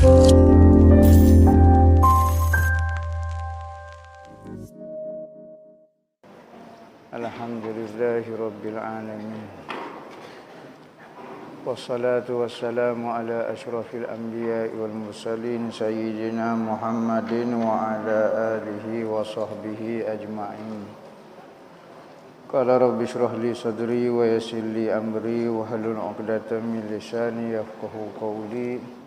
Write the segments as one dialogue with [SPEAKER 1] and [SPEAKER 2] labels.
[SPEAKER 1] Alhamdulillahirabbil alamin. Wassalatu wassalamu ala asyrafil anbiya'i wal mursalin sayyidina Muhammadin wa ala alihi wa sahbihi ajma'in. Qala rabbi shrah li sadri wa yassir li amri wa hlul 'uqdatam min lisani yafqahu qawli.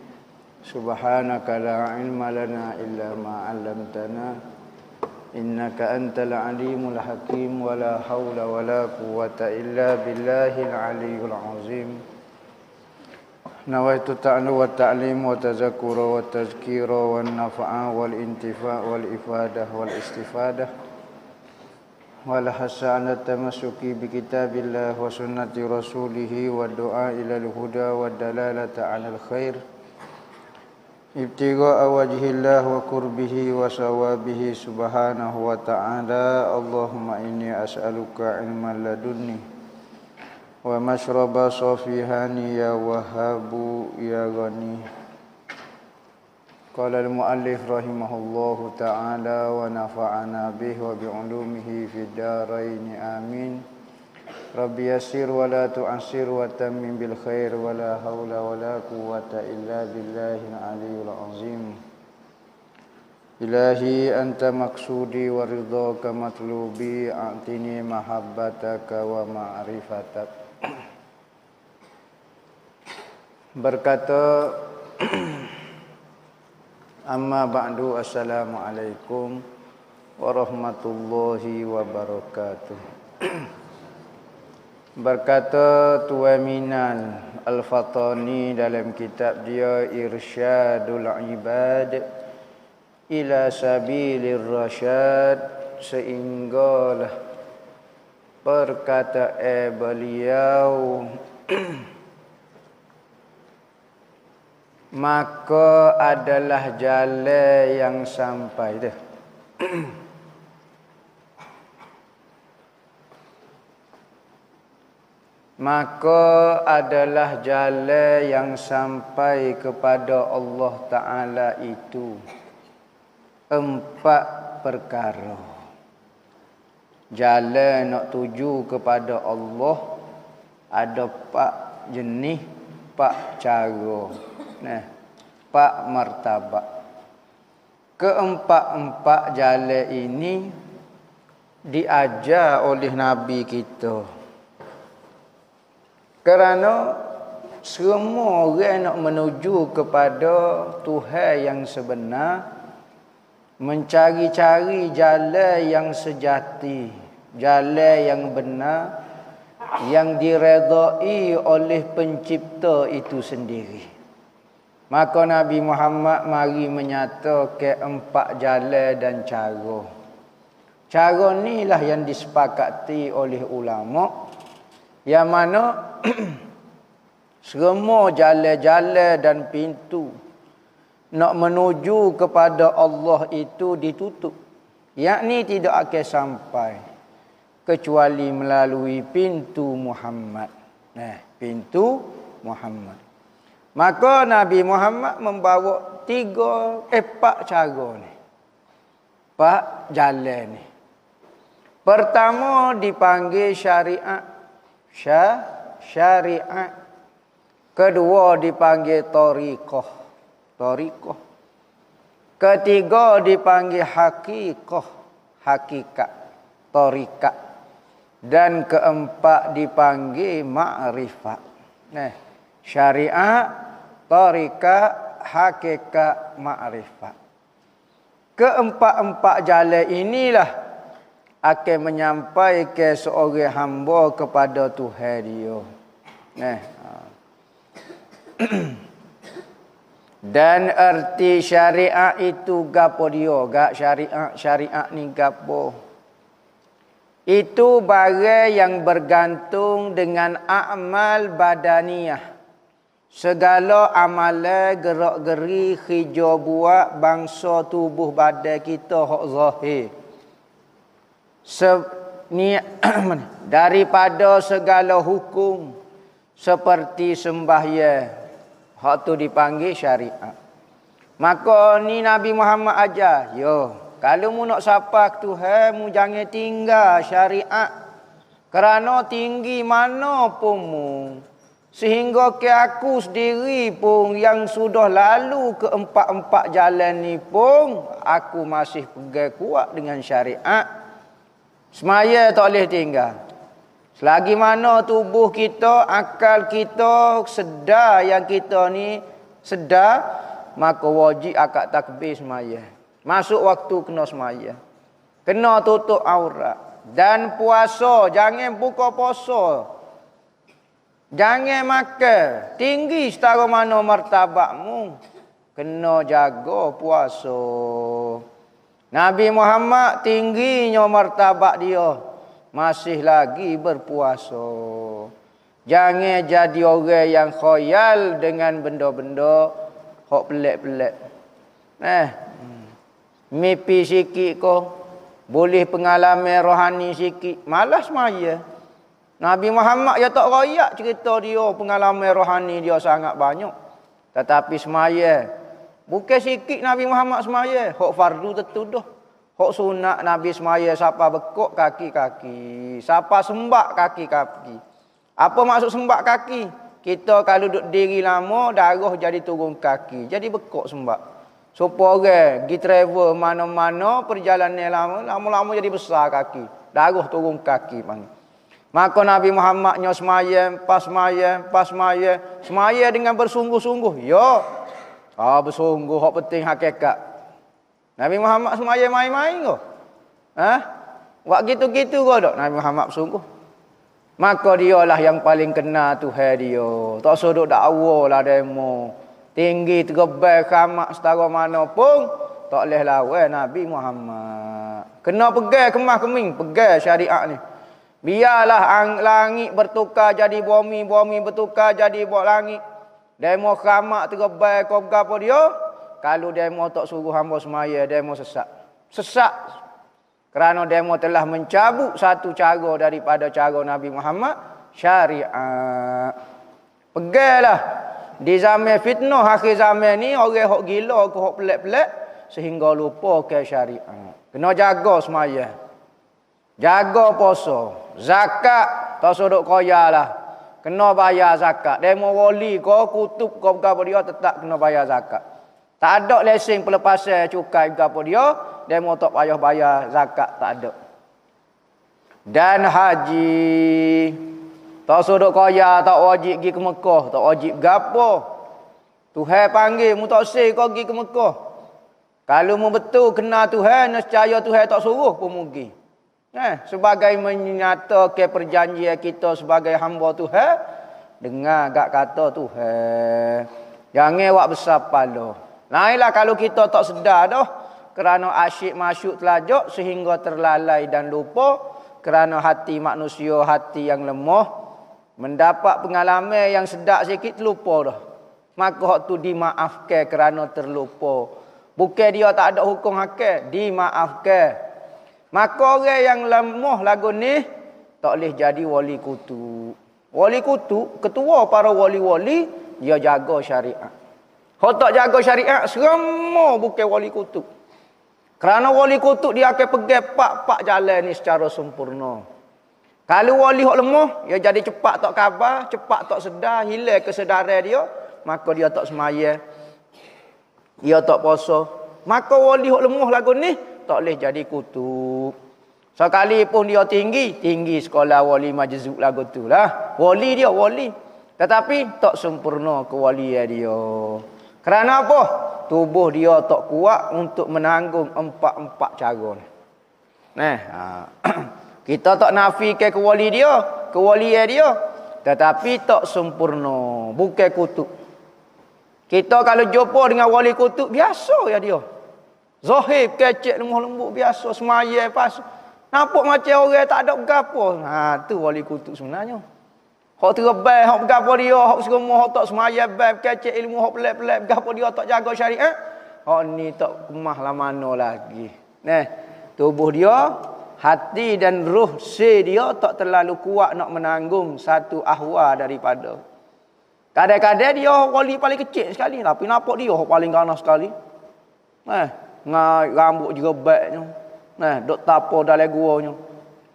[SPEAKER 1] Subhanaka la ilma lana illa ma 'allamtana. Innaka antal alimul hakim wa la hawla wa la quwwata illa billahil aliyyil azim. Nawaitu ta'lu wa ta'lim wa tazakkura wa tazkira wa nafa'a wal intifa' wal ifadah wal istifadah wal hasana tamassuki bi kitabillah wa sunnati rasulih wa du'a ilal huda wa dalalata 'alal khair ibtigha'a wajhillah wa qurbihi wa sawabihi subhanahu wa ta'ala. Allahumma inni as'aluka ilman ladunni wa mashraba safihani ya wahhabu ya ghani. Qala al-muallif rahimahullahu ta'ala wa nafa'ana bihi wa bi'ulumihi fid dharain amin. Rabbi yassir wa la tu'assir wa tammim bil khair wa la hawla wa la quwwata illa billahil aliyyil azim. Ilahi anta maqsudi wa ridhaka matlubi a'tini mahabbataka wa ma'rifatak. Berkata amma ba'du, assalamualaikum warahmatullahi wabarakatuh. Berkata Tuan Minal Al-Fatani dalam kitab dia Irsyadul Ibad ila Sabilir Rasyad, sehinggalah perkataan beliau maka adalah jalan yang sampai dah. Maka adalah jalan yang sampai kepada Allah Ta'ala itu 4 perkara. Jalan nak tuju kepada Allah ada 4 jenis, 4 cara. Nah, 4 martabat. Keempat-empat jalan ini diajar oleh Nabi kita. Kerana semua orang nak menuju kepada Tuhan yang sebenar, mencari-cari jalan yang sejati, jalan yang benar, yang diredai oleh pencipta itu sendiri. Maka Nabi Muhammad mari menyatakan 4 jalan dan cara. Cara inilah yang disepakati oleh ulama, yang mana semua jalan-jalan dan pintu nak menuju kepada Allah itu ditutup, yakni tidak akan sampai kecuali melalui pintu Muhammad. Pintu Muhammad. Maka Nabi Muhammad membawa 4 cara ni, 4 jalan ni. Pertama dipanggil syariat, syariat. Kedua dipanggil tariqah, tariqah. Ketiga dipanggil haqiqah, hakikat, tariqat. Dan keempat dipanggil ma'rifat. Syariat, tariqat, hakikat, ma'rifat. Keempat-empat jalan inilah akan menyampaikan seorang hamba kepada Tuhan dia. Dan erti syariat itu gapo dia? Gak syariat ni gapo? Itu barang yang bergantung dengan amal badaniyah. Segala amalan gerak-geri kerja buat bangsa tubuh badan kita hak zahir. Daripada segala hukum seperti sembahyang, hak tu dipanggil syariat. Maka ni Nabi Muhammad ajar, yo, kalau mu nak sapa Tuhan, mu jangan tinggal syariat. Kerana tinggi mana pun mu, sehingga ke aku sendiri pun yang sudah lalu ke empat-empat jalan ni pun, aku masih pegang kuat dengan syariat. Semaya tak boleh tinggal. Selagi mana tubuh kita, akal kita sedar yang kita ni sedar, maka wajib akad takbir semaya. Masuk waktu kena semaya. Kena tutup aurat. Dan puasa, jangan buka puasa. Jangan makan. Tinggi setara mana martabatmu. Kena jaga puasa. Nabi Muhammad tingginya martabat dia. Masih lagi berpuasa. Jangan jadi orang yang khayal dengan benda-benda hok pelik-pelik. Mimpi sikit ko, boleh pengalaman rohani sikit, malas maya. Nabi Muhammad ya tak royak cerita dia, pengalaman rohani dia sangat banyak. Tetapi semaya, bukan sikit Nabi Muhammad semaya, hok fardu tertuduh. Hok sunat Nabi semaya, siapa bekok kaki-kaki, siapa sembak kaki-kaki. Apa maksud sembak kaki? Kita kalau duduk diri lama, darah jadi turun kaki. Jadi bekok sembak. Supaya orang pergi travel mana-mana, perjalanan lama-lama jadi besar kaki. Darah turun kaki. Maka Nabi Muhammad nyo semaya, semaya dengan bersungguh-sungguh. Ya. Bersungguh, hak penting hakikat. Nabi Muhammad semaya main-main ke? Buat gitu-gitu ke tak Nabi Muhammad bersungguh? Maka dialah yang paling kena Tuhan dia. Tak sudut dakwa lah demo. Tinggi tergebel khamak setara mana pun tak boleh lawan Nabi Muhammad. Kena pegang kemah keming, pegang syariat ni. Biarlah langit bertukar jadi bumi, bumi bertukar jadi langit. Demo khamak tergebel kau apa dia? Kalau demo tak suruh hamba semaya, demo sesat. Sesat. Kerana demo telah mencabut satu cara daripada cara Nabi Muhammad, syariat. Peganglah. Di zaman fitnah akhir zaman ni, orang hok gila ke hok pelik-pelik, sehingga lupa ke syariat. Kena jaga semaya. Jaga puasa. Zakat, tak sudut kaya lah. Kena bayar zakat. Demo wali ko, kutub ko, apa dia, tetap kena bayar zakat. Tak ada lesen pelepasan cukai apa dia, demo tak payah bayar zakat, tak ada. Dan haji, tak sudut kaya, tak wajib pergi ke Mekah, tak wajib gapo. Tuhan panggil, mu tak say kau pergi ke Mekah. Kalau mu betul kena Tuhan, nescaya Tuhan tak suruh pun mu pergi. Sebagai menyatakan perjanjian kita sebagai hamba Tuhan, dengar gak kata Tuhan. Jangan buat besar kepala. Lainlah kalau kita tak sedar dah, kerana asyik masyuk telajak sehingga terlalai dan lupa, kerana hati manusia hati yang lemah, mendapat pengalaman yang sedap sikit terlupa dah. Maka hak tu dimaafkan kerana terlupa. Bukan dia tak ada hukum hakik, dimaafkan. Maka orang yang lemah lagu ni tak boleh jadi wali kutu. Wali kutu, ketua para wali-wali, dia jaga syariat. Hak tak jaga syariat, semua bukan wali kutub. Kerana wali kutub dia akan pegang pak-pak jalan ni secara sempurna. Kalau wali hak lemah, dia jadi cepat tak khabar, cepat tak sedar, hilang kesedaran dia, maka dia tak semaya, dia tak puasa. Maka wali hak lemah lagu ni tak boleh jadi kutub. Sekalipun dia tinggi sekolah wali majzub lagu tu lah. Wali dia wali. Tetapi tak sempurna kewalian dia. Kerana apa? Tubuh dia tak kuat untuk menanggung empat-empat cara ni. Kita tak nafikan kewalian dia. Tetapi tak sempurna. Bukan kutub. Kita kalau jumpa dengan wali kutub, biasa ya dia. Zahir, kecek, lemah lembut, biasa. Semaya, pas. Nampak macam orang tak ada berapa. Tu wali kutub sebenarnya. Hak terbaik, hak berapa dia, hak semua, hak tak semaya, bab, kecek ilmu, hak pelik-pelik, berapa dia tak jaga syariat. Hak ni tak kemah lah mana lagi. Tubuh dia, hati dan ruh dia tak terlalu kuat nak menanggung satu ahwa daripada. Kadang-kadang dia wali paling kecil sekali, tapi nampak dia hak paling ganas sekali. Ngai rambut jerebaknya. Dok tapo dalam guanya.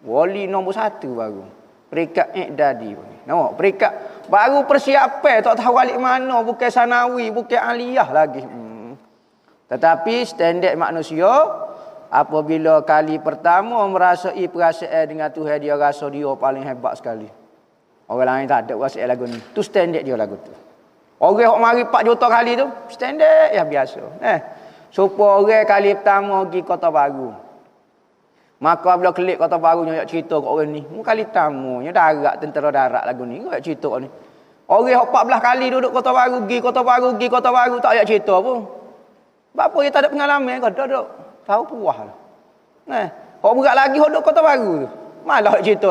[SPEAKER 1] Wali nombor 1 baru. Peringkat I'dadi. Nampak peringkat baru persiapan tak tahu balik mana, bukan sanawi, bukan aliyah lagi. Tetapi standard manusia apabila kali pertama merasai perasaan dengan Tuhan, dia rasa dia paling hebat sekali. Orang lain tak ada perasaan lagu ni. Tu standard dia lagu tu. Orang yang mari 4 juta kali tu standard ya biasa. Supaya orang kali pertama pergi Kota Baru. Maka bila klik Kota Baru nak cerita kat orang ni, kali pertamanya darat tentera darat lagu ni, nak cerita ni. Orang yang 14 kali duduk Kota Baru, pergi Kota Baru, pergi Kota Baru tak payah cerita pun. Sebab apa dia tak ada pengalaman kau duduk. Tahu puas lah. Orang berat lagi duduk Kota Baru tu. Malah cerita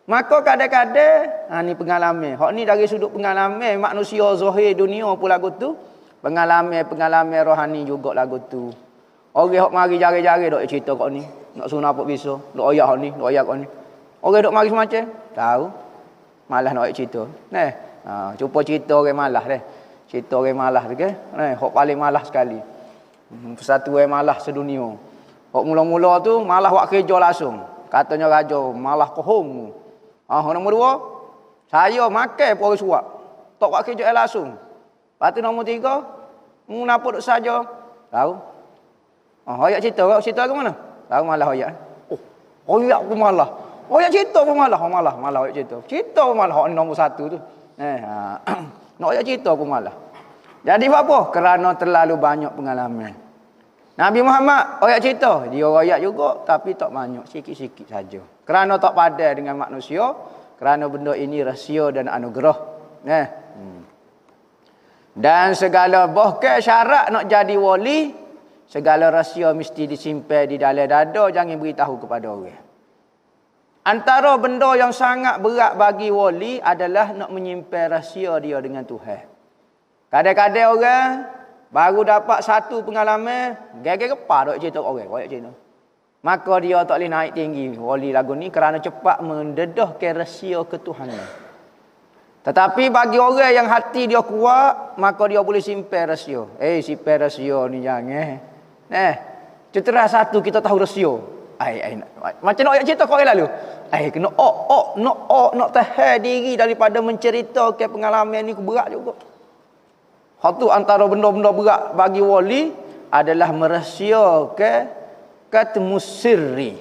[SPEAKER 1] Maka kadang-kadang ni pengalaman. Hak ni dari sudut pengalaman manusia zahir dunia pun lagu tu. Pengalaman rohani juga lagu tu. Orang hok mari jari-jari dok cerita kau ni. Nak sunah apa bisa. Dok ayat hok ni, dok ayat kau ni. Orang dok mari semacam tahu. Malah nak cerita. Cuba cerita orang malah Cerita orang malah tu ke. Hok paling malah sekali. Satu orang malah sedunia. Hok mula-mula tu malah buat kerja langsung. Katanya raja malah kohong. Nombor 2, saya makan pun orang suap. Tak buat kerja langsung. Lepas tu nombor 3, kenapa duk saja? Tahu? Hoyak cerita ke mana? Tahu malah hoyak. Hoyak pun malah. Hoyak cerita pun malah. Malah hoyak cerita. Cerita pun malah. Hok ni nombor 1 tu. Nak hoyak cerita pun malah. Jadi apa? Kerana terlalu banyak pengalaman. Nabi Muhammad hoyak cerita, dia hoyak juga tapi tak banyak, sikit-sikit saja. Kerana tak padan dengan manusia, kerana benda ini rahsia dan anugerah. Dan segala bahkan syarat nak jadi wali, segala rahsia mesti disimpan di dalam dada, jangan beritahu kepada orang. Antara benda yang sangat berat bagi wali adalah nak menyimpan rahsia dia dengan Tuhan. Kadang-kadang orang baru dapat satu pengalaman, gaya-gaya kepala duk cerita orang, royak cerita. Maka dia tak boleh naik tinggi wali lagu ni kerana cepat mendedahkan rahsia ketuhanan. Tetapi bagi orang yang hati dia kuat, maka dia boleh simpan rahsia. Simpan rahsia ni jangan. Cetera satu kita tahu rahsia. Macam nak cerita kau lalu. Kena nak tahan diri daripada menceritakan pengalaman ni berat juga. Satu antara benda-benda berat bagi wali adalah merahsiakan ketemu sirri.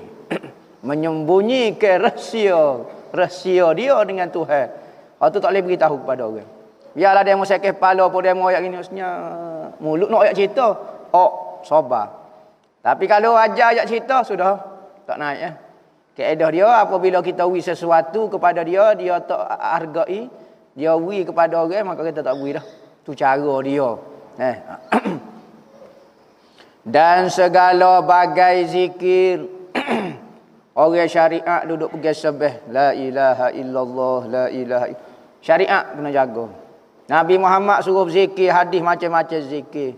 [SPEAKER 1] Menyembunyikan rahsia dia dengan Tuhan. Itu tak boleh beritahu kepada orang. Biarlah dia mau sakit kepala apa dia mau ayat gini usnya. Mulut nak ayat cerita. Sabar. Tapi kalau ajar ayat cerita sudah tak naik Kaedah dia apabila kita beri sesuatu kepada dia, dia tak hargai, dia beri kepada orang, maka kita tak beri dah. Tu cara dia. Dan segala bagai zikir orang syariat duduk pergi sebeh la ilaha illallah la ilaha syariat kena jaga. Nabi Muhammad suruh zikir hadis macam-macam zikir.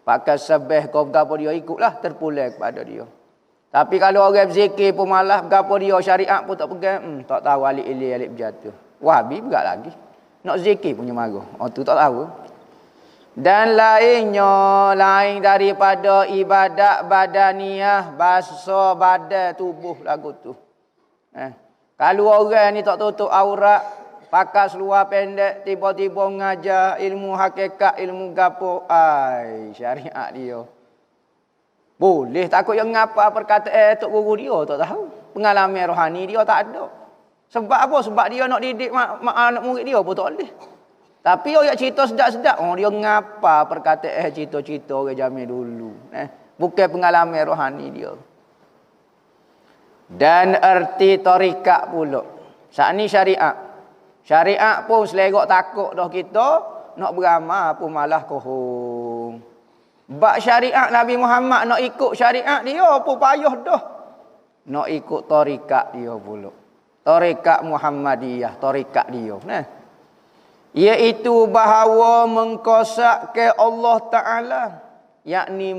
[SPEAKER 1] Pakai sebeh kau gapo dia ikutlah terpulang kepada dia. Tapi kalau orang zikir pun malah gapo dia syariat pun tak pegang, tak tahu alik ilih alik berjatuh. Wahabi berat lagi. Nak zikir punya marah. Tu tak tahu. Dan lain daripada ibadat badaniyah, bahasa badan tubuh lagu tu. Kalau orang ni tak tutup aurat, pakai seluar pendek, tiba-tiba mengajar ilmu hakikat, ilmu gapo, syariat dia. Boleh takut yang ngapa perkataan tok guru dia tak tahu. Pengalaman rohani dia tak ada. Sebab apa? Sebab dia nak didik anak murid dia pun tak boleh. Tapi orang cerita sedap-sedap, dia ngapa perkataan cerita-cerita orang zaman dulu. Bukan pengalaman rohani dia. Dan erti tarikat pula. Saat ni syariat. Syariat pun selerak takut dah kita, nak beramal pun malah kohong. Bak syariat Nabi Muhammad nak ikut syariat dia pun payah dah. Nak ikut tarikat dia pula. Tarikat Muhammadiyah, tarikat dia. Iaitu bahawa mengkosakkan Allah Ta'ala, yakni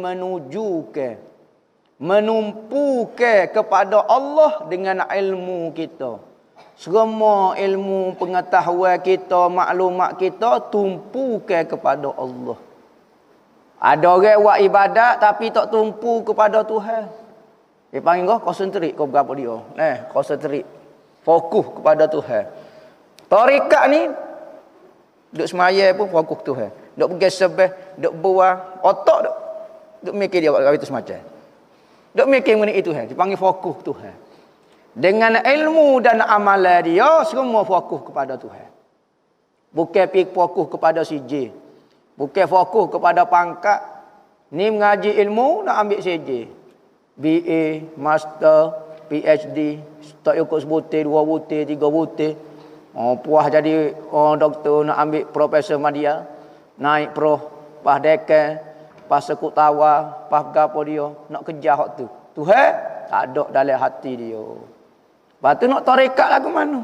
[SPEAKER 1] menumpukan kepada Allah dengan ilmu kita. Semua ilmu pengetahuan kita, maklumat kita tumpukan kepada Allah.
[SPEAKER 2] Ada orang buat ibadat tapi tak tumpu kepada Tuhan. Dia panggil kau konsentrate kau berapa dia. Konsentrate. Fokus kepada Tuhan. Tarekat ni duk semaya pun fokus Tuhan. Duk pergi sebeh, duk buang otak duk mikir dia buat itu semacam. Duk mikir mengenai Tuhan. Dipanggil fokus Tuhan. Dengan ilmu dan amalan dia semua fokus kepada Tuhan. Bukan fokus kepada CJ. Bukan fokus kepada pangkat. Ni mengaji ilmu nak ambil CJ. BA, Master, PhD, tak ikut sebutir, 2 butir, 3 butir. Puas jadi doktor nak ambil Profesor Madya. Naik Prof, pas dekan, pas sekut tawa, pas gapo dia. Nak kejar hak tu. Tuhan tak ada dalam hati dia. Lepas tu nak tarekat lagu mana?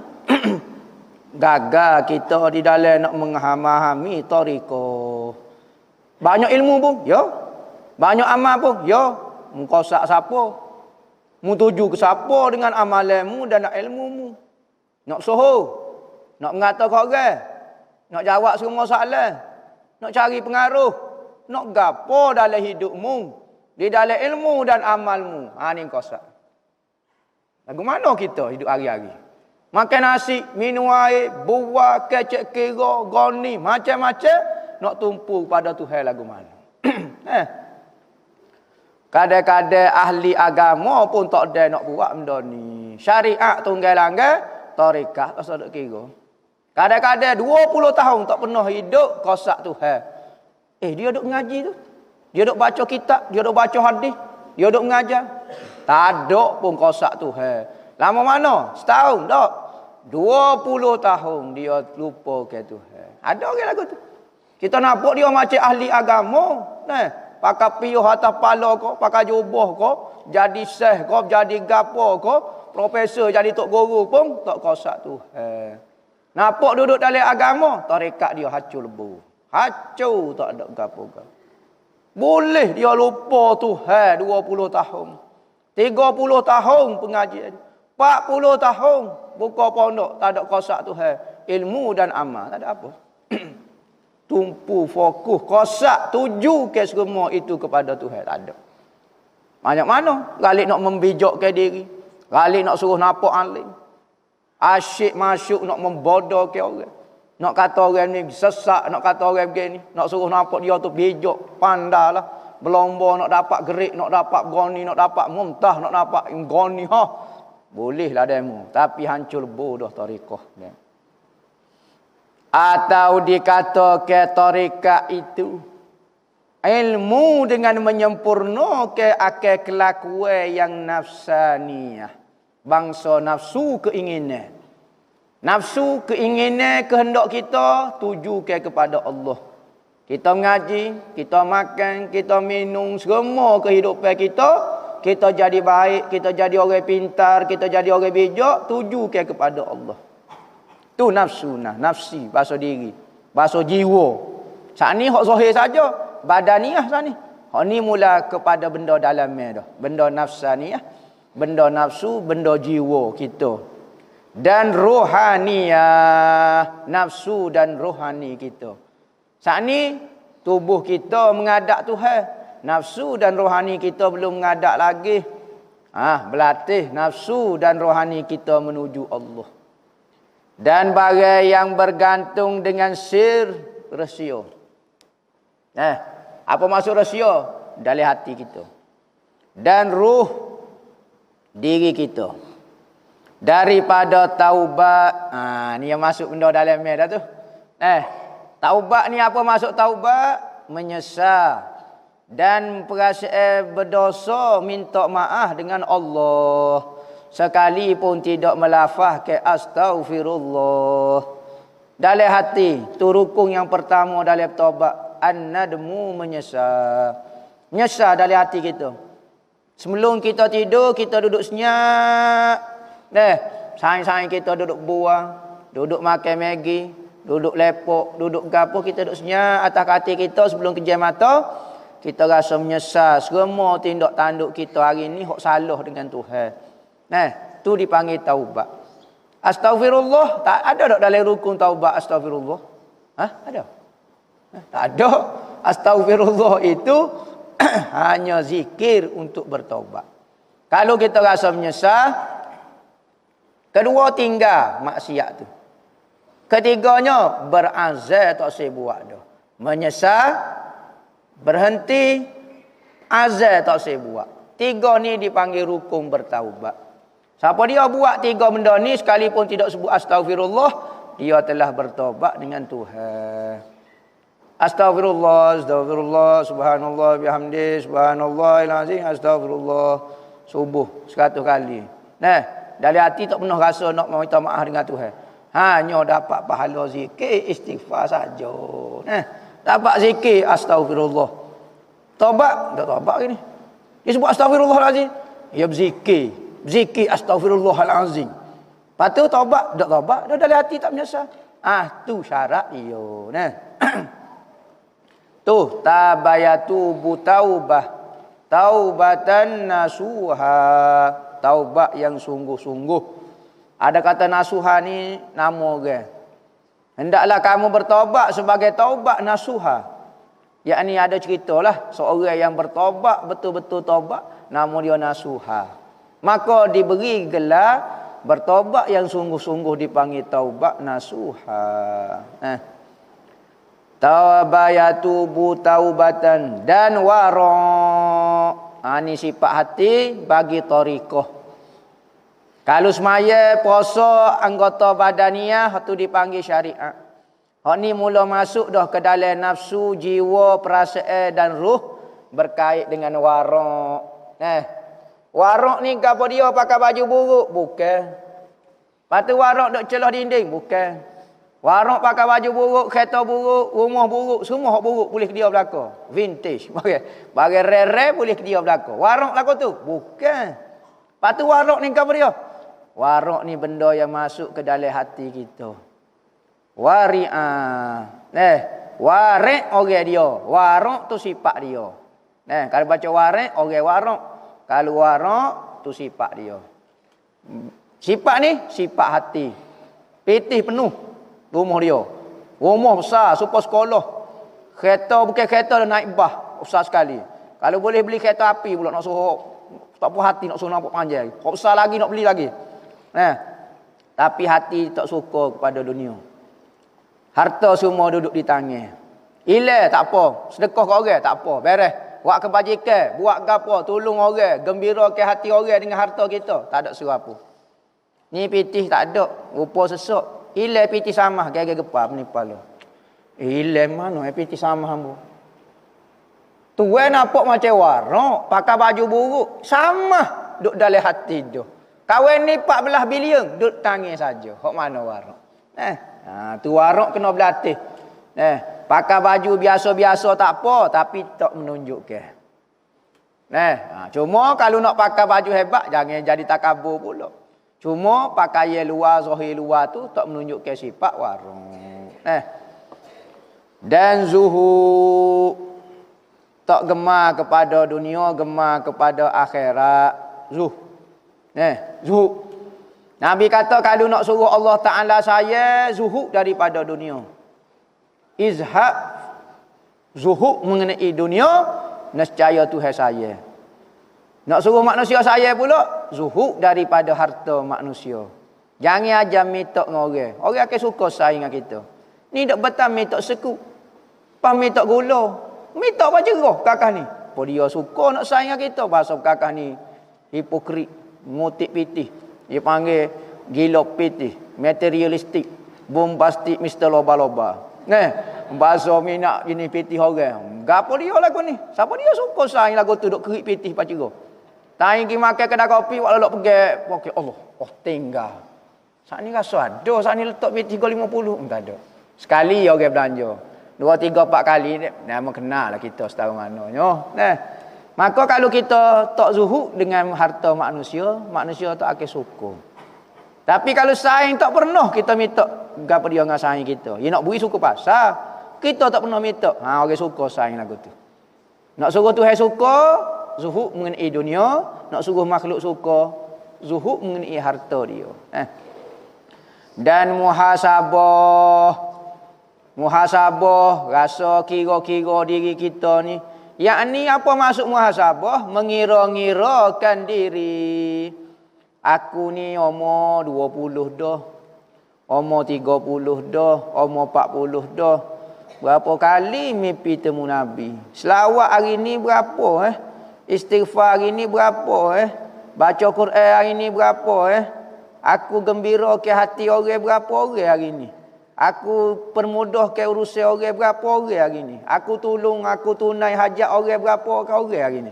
[SPEAKER 2] Gagal kita di dalam nak memahami tarekat. Banyak ilmu pun, ya. Banyak amal pun, ya. Mengkosak siapa? Mu tuju ke siapa dengan amalanmu dan ilmumu? Nak soho? Nak mengatakan orang? Nak jawab semua soalan? Nak cari pengaruh? Nak gapo dalam hidupmu? Di dalam ilmu dan amalmu? Ni kosak. Lagu mana kita hidup hari-hari? Makan nasi, minum air, buah, kecek kira, goni, macam-macam. Nak tumpu pada Tuhan lagu mana? Kadang-kadang ahli agama pun tak ada nak buat benda ni. Syariat tunggal langgar, tarekat tak sedek kira. Kadang-kadang 20 tahun tak pernah hidup kosak Tuhan. Dia duk ngaji tu. Dia duk baca kitab, dia duk baca hadis, dia duk mengajar. Tak ada pun kosak Tuhan. Lama mana? Setahun tak? 20 tahun dia lupa ke Tuhan. Ada orang lagu tu. Kita nampak dia macam ahli agama. Pakai piuh atas kepala kau, pakai jubah kau, jadi syekh kau, jadi gapo kau, profesor jadi tok guru pun tak kosak Tuhan. Nampak duduk dalam agama, tarekat dia hancur lebu. Hancur tak ada gapo. Boleh dia lupa Tuhan 20 tahun. 30 tahun pengajian. 40 tahun buka pondok tak ada kosak Tuhan. Ilmu dan amal tak ada apa. Tumpu, fokus, kosak, tuju ke semua itu kepada Tuhan. Tak ada. Banyak mana? Galik nak membijokkan diri. Galik nak suruh nampak alim. Asyik masuk nak membodohkan orang. Nak kata orang ni sesak, nak kata orang begini. Nak suruh nampak dia tu bijak, pandailah. Berlomba nak dapat gerik, nak dapat goni, nak dapat muntah, nak dapat goni. Bolehlah demo. Tapi hancur bodoh tarekat. Atau dikatakan tarekat itu ilmu dengan menyempurnakan akal kelakuan yang nafsaniyah. Bangsa nafsu keinginan. Nafsu keinginan kehendak kita tujukan kepada Allah. Kita mengaji, kita makan, kita minum, semua kehidupan kita jadi baik, kita jadi orang pintar, kita jadi orang bijak, tujukan kepada Allah. Tu nafsu, nafsi, bahasa diri, bahasa jiwa. Saat ni hak zahir saja, badaniah saat ni. Hak ni mula kepada benda dalamnya dah. Benda nafsaniyah, benda nafsu, benda jiwa kita. Dan rohaniyah, nafsu dan rohani kita. Saat ni tubuh kita menghadap Tuhan. Nafsu dan rohani kita belum menghadap lagi. Berlatih nafsu dan rohani kita menuju Allah. Dan barang yang bergantung dengan sir rahsia. Apa maksud rahsia? Dalam hati kita. Dan ruh diri kita. Daripada taubat. Ni yang masuk benda dalam dah tu. Taubat ni apa maksud taubat? Menyesal. Dan perasaan berdosa minta maaf dengan Allah. Sekalipun tidak melafazkan astaghfirullah. Dalam hati, tu rukun yang pertama dalam taubat, an-nadmu menyesal. Menyesal dalam hati kita. Sebelum kita tidur, kita duduk senyap. Saing-saing kita duduk buang, duduk makan Maggi, duduk lepok, duduk gapo, kita duduk senyap atas hati kita sebelum kejam mata. Kita rasa menyesal semua tindak tanduk kita hari ni hok salah dengan Tuhan. Tu dipanggil taubat. Astaghfirullah, tak ada tak dalam rukun taubat astaghfirullah? Ada? Tak ada. Astaghfirullah itu hanya zikir untuk bertaubat. Kalau kita rasa menyesal, kedua tinggal maksiat tu. Ketiganya berazam tak saya buat dah. Menyesal, berhenti, azam tak saya buat. Tiga ni dipanggil rukun bertaubat. Siapa dia buat tiga benda ni sekalipun tidak sebut astagfirullah, dia telah bertaubat dengan Tuhan. Astagfirullah, astagfirullah, subhanallah, bihamdi, subhanallahil azim, astagfirullah. Subuh 100 kali. Nah, dari hati tak pernah rasa nak minta maaf dengan Tuhan. Hanya dapat pahala zikir istighfar saja. Nah, dapat zikir astagfirullah. Taubat, tak taubat gini. Dia sebut astagfirullahalazim. Ya berzikir. Zikir astagfirullahalazim. Lepas tu taubat, tak taubat, dia dari hati tak menyesal. Tu syarat dia. Nah. Tu tabayatu butaubah. Taubatan nasuha, taubat yang sungguh-sungguh. Ada kata nasuha ni nama orang. Hendaklah kamu bertaubat sebagai taubat nasuha. Yakni ada ceritalah seorang yang bertaubat betul-betul taubat, nama dia nasuha. Maka diberi gelar bertaubat yang sungguh-sungguh dipanggil taubat nasuha. Tabayatu taubatan dan wara'. Ini sifat hati bagi tariqah. Kalau semaya puasa anggota badaniah itu dipanggil syariat. Hak ni mula masuk dah ke dalam nafsu, jiwa, perasaan dan ruh berkait dengan wara'. Wara' ni gapo dia pakai baju buruk? Bukan. Patu wara' duk celah dinding? Bukan. Warak pakai baju buruk, kereta buruk, rumah buruk, semua hak buruk boleh dia belaka. Vintage. Bagi rare boleh dia belaka. Warak laku tu? Bukan. Patu warak ni apa dia? Warak ni benda yang masuk ke dalam hati kita. Wari'ah. Warik orang dia. Warak tu sifat dia. Kalau baca warik, orang warak. Kalau warak tu sifat dia. Sifat ni sifat hati. Pitih penuh. Rumah dia. Rumah besar, super sekolah. Kereta bukan kereta dah naik bah. Besar sekali. Kalau boleh beli kereta api pula nak suruh. Tak puas hati nak suruh nampak panjang. Kau besar lagi nak beli lagi. Tapi hati tak suka kepada dunia. Harta semua duduk di tangan. Ilah tak apa. Sedekah ke orang tak apa. Beres. Buat kebajikan. Buat apa. Tolong orang. Gembira ke hati orang dengan harta kita. Tak ada suruh apa. Ni pitih tak ada. Rupa sesak. Ilai piti samah gaya gepap ni pala. Ilai mana piti samah hambu. Tuan nampak macam warak, pakai baju buruk, sama duk dalam hati dia. Kawan ni 14 bilion duk tangan saja. Hok mana warak? Tu warak kena berlatih. Pakai baju biasa-biasa tak apa tapi tak menunjukkan. Cuma kalau nak pakai baju hebat jangan jadi takabur pula. Cuma pakaian luar, zahir luar tu tak menunjukkan sifat warak. Dan zuhud. Tak gemar kepada dunia, gemar kepada akhirat. Zuhud. Nabi kata kalau nak suruh Allah Ta'ala saya, zuhud daripada dunia. Izhab. Zuhud mengenai dunia, nescaya Tuhan saya. Nak suruh manusia saya pula, zuhud daripada harta manusia. Jangan aja minta dengan orang. Orang akan suka sayang dengan kita. Ni tak betul minta seku. Pas minta gula. Minta apa jerah kakak ni. Apa dia suka nak sayang dengan kita. Bahasa kakak ni hipokrit, motik pitih. Dia panggil gila pitih, materialistik, bombastik, Mr. Loba-loba. Bahasa minat gini pitih orang. Gapo dia lagu ni? Siapa dia suka sayang lagu tu duk kerik pitih pak jerah. Tanya pergi makan kedai kopi, wak lelok pergi. Allah, tinggal. Saat ni rasa ada, saat ni letak duit 350. Tak ada. Sekali orang belanja. 2, 3, 4 kali, nama kenal lah kita setahun mananya. Maka kalau kita tak zuhud dengan harta manusia, manusia tak akan suka. Tapi kalau sayang tak pernah kita minta, apa dia dengan sayang kita. Dia nak beri suka pasal. Kita tak pernah minta. Orang suka sayang lagu tu. Nak suruh Tuhan suka, zuhud mengenai dunia, nak suruh makhluk suka, zuhud mengenai harta dia. Dan muhasabah. Muhasabah, rasa kira-kira diri kita ni. Yakni apa maksud muhasabah? Mengira-ngirakan diri. Aku ni umur 20 dah. Umur 30 dah. Umur 40 dah. Berapa kali mimpi temu Nabi? Selawat hari ni berapa Istighfar hari ni berapa Baca Quran hari ni berapa Aku gembira ke hati orang berapa orang hari ni? Aku permudah ke urusan orang berapa orang hari ni? Aku tolong, aku tunai hajat orang berapa orang hari ni?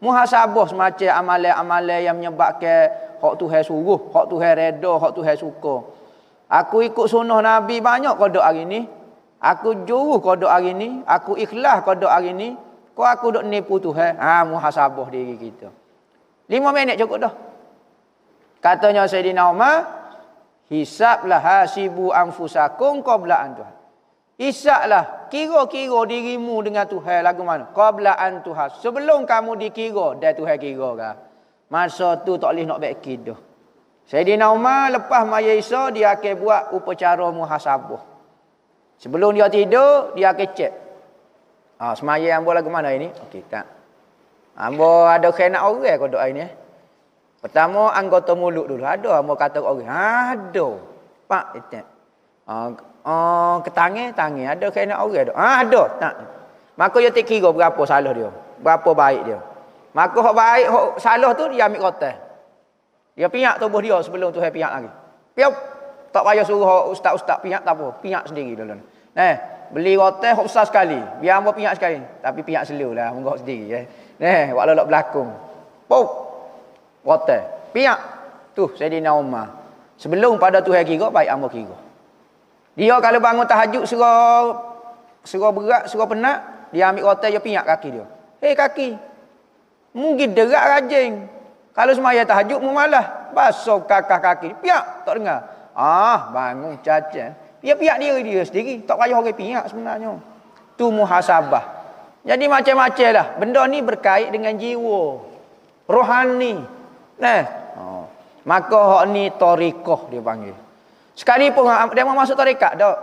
[SPEAKER 2] Muhasabah semacam amalan-amalan yang menyebabkan hak Tuhan suruh, hak Tuhan reda, hak Tuhan suka. Aku ikut sunnah Nabi banyak kodok hari ni. Aku jauh kodok hari ni. Aku ikhlas kodok hari ni. Kau aku dok nipu Tuhan. Muhasabah diri kita. 5 minit cukup dah. Katanya Sayyidina Umar, hisablah hasibu anfusakum qabla an Tuhan. Hisablah, kira-kira dirimu dengan Tuhan lagu mana? Qabla an Tuhan. Sebelum kamu dikira, dan Tuhan kira kan. Masa tu tak boleh nak baik dah. Sayyidina Umar lepas maya Isa, dia akan buat upacara muhasabah. Sebelum dia tidur, dia akan cek. Semaya ambo lagu mana ini? Okey, tak. Ambo ada kena orang kodok ini. Pertama anggota mulut dulu. Ada ambo kata orang. Ada. Pak itu. Ke tangan. Ada kena orang ada. Ada. Tak. Maka dia tak kira berapa salah dia. Berapa baik dia. Maka hak baik, hak salah tu dia ambil kotak. Dia piak tubuh dia sebelum Tuhan piak lagi. Piak. Tak payah suruh ustaz-ustaz piak tak apa. Piak sendiri dulu. Beli rotai hok besar sekali. Biar hangpa piak sekali. Tapi piak slow lah, hangpa sendiri wak lolok belakang. Pop. Rotai. Piak. Tu Sayyidina Umar. Sebelum pada Tuhan kira, baik hangpa kira. Dia kalau bangun tahajud surah berat, surah penat, dia ambil rotai dia piak kaki dia. Hei kaki. Mungkin derak rajin. Kalau semaya tahajud mu malah basuh kakak kaki. Piak tak dengar. Bangun cacat. Dia piak dia sendiri. Tak payah orang piak sebenarnya. Tu muhasabah. Jadi macam-macam lah. Benda ni berkait dengan jiwa. Rohani. Maka hak ni tarikah dia panggil. Sekalipun dia mau masuk tarikat dah.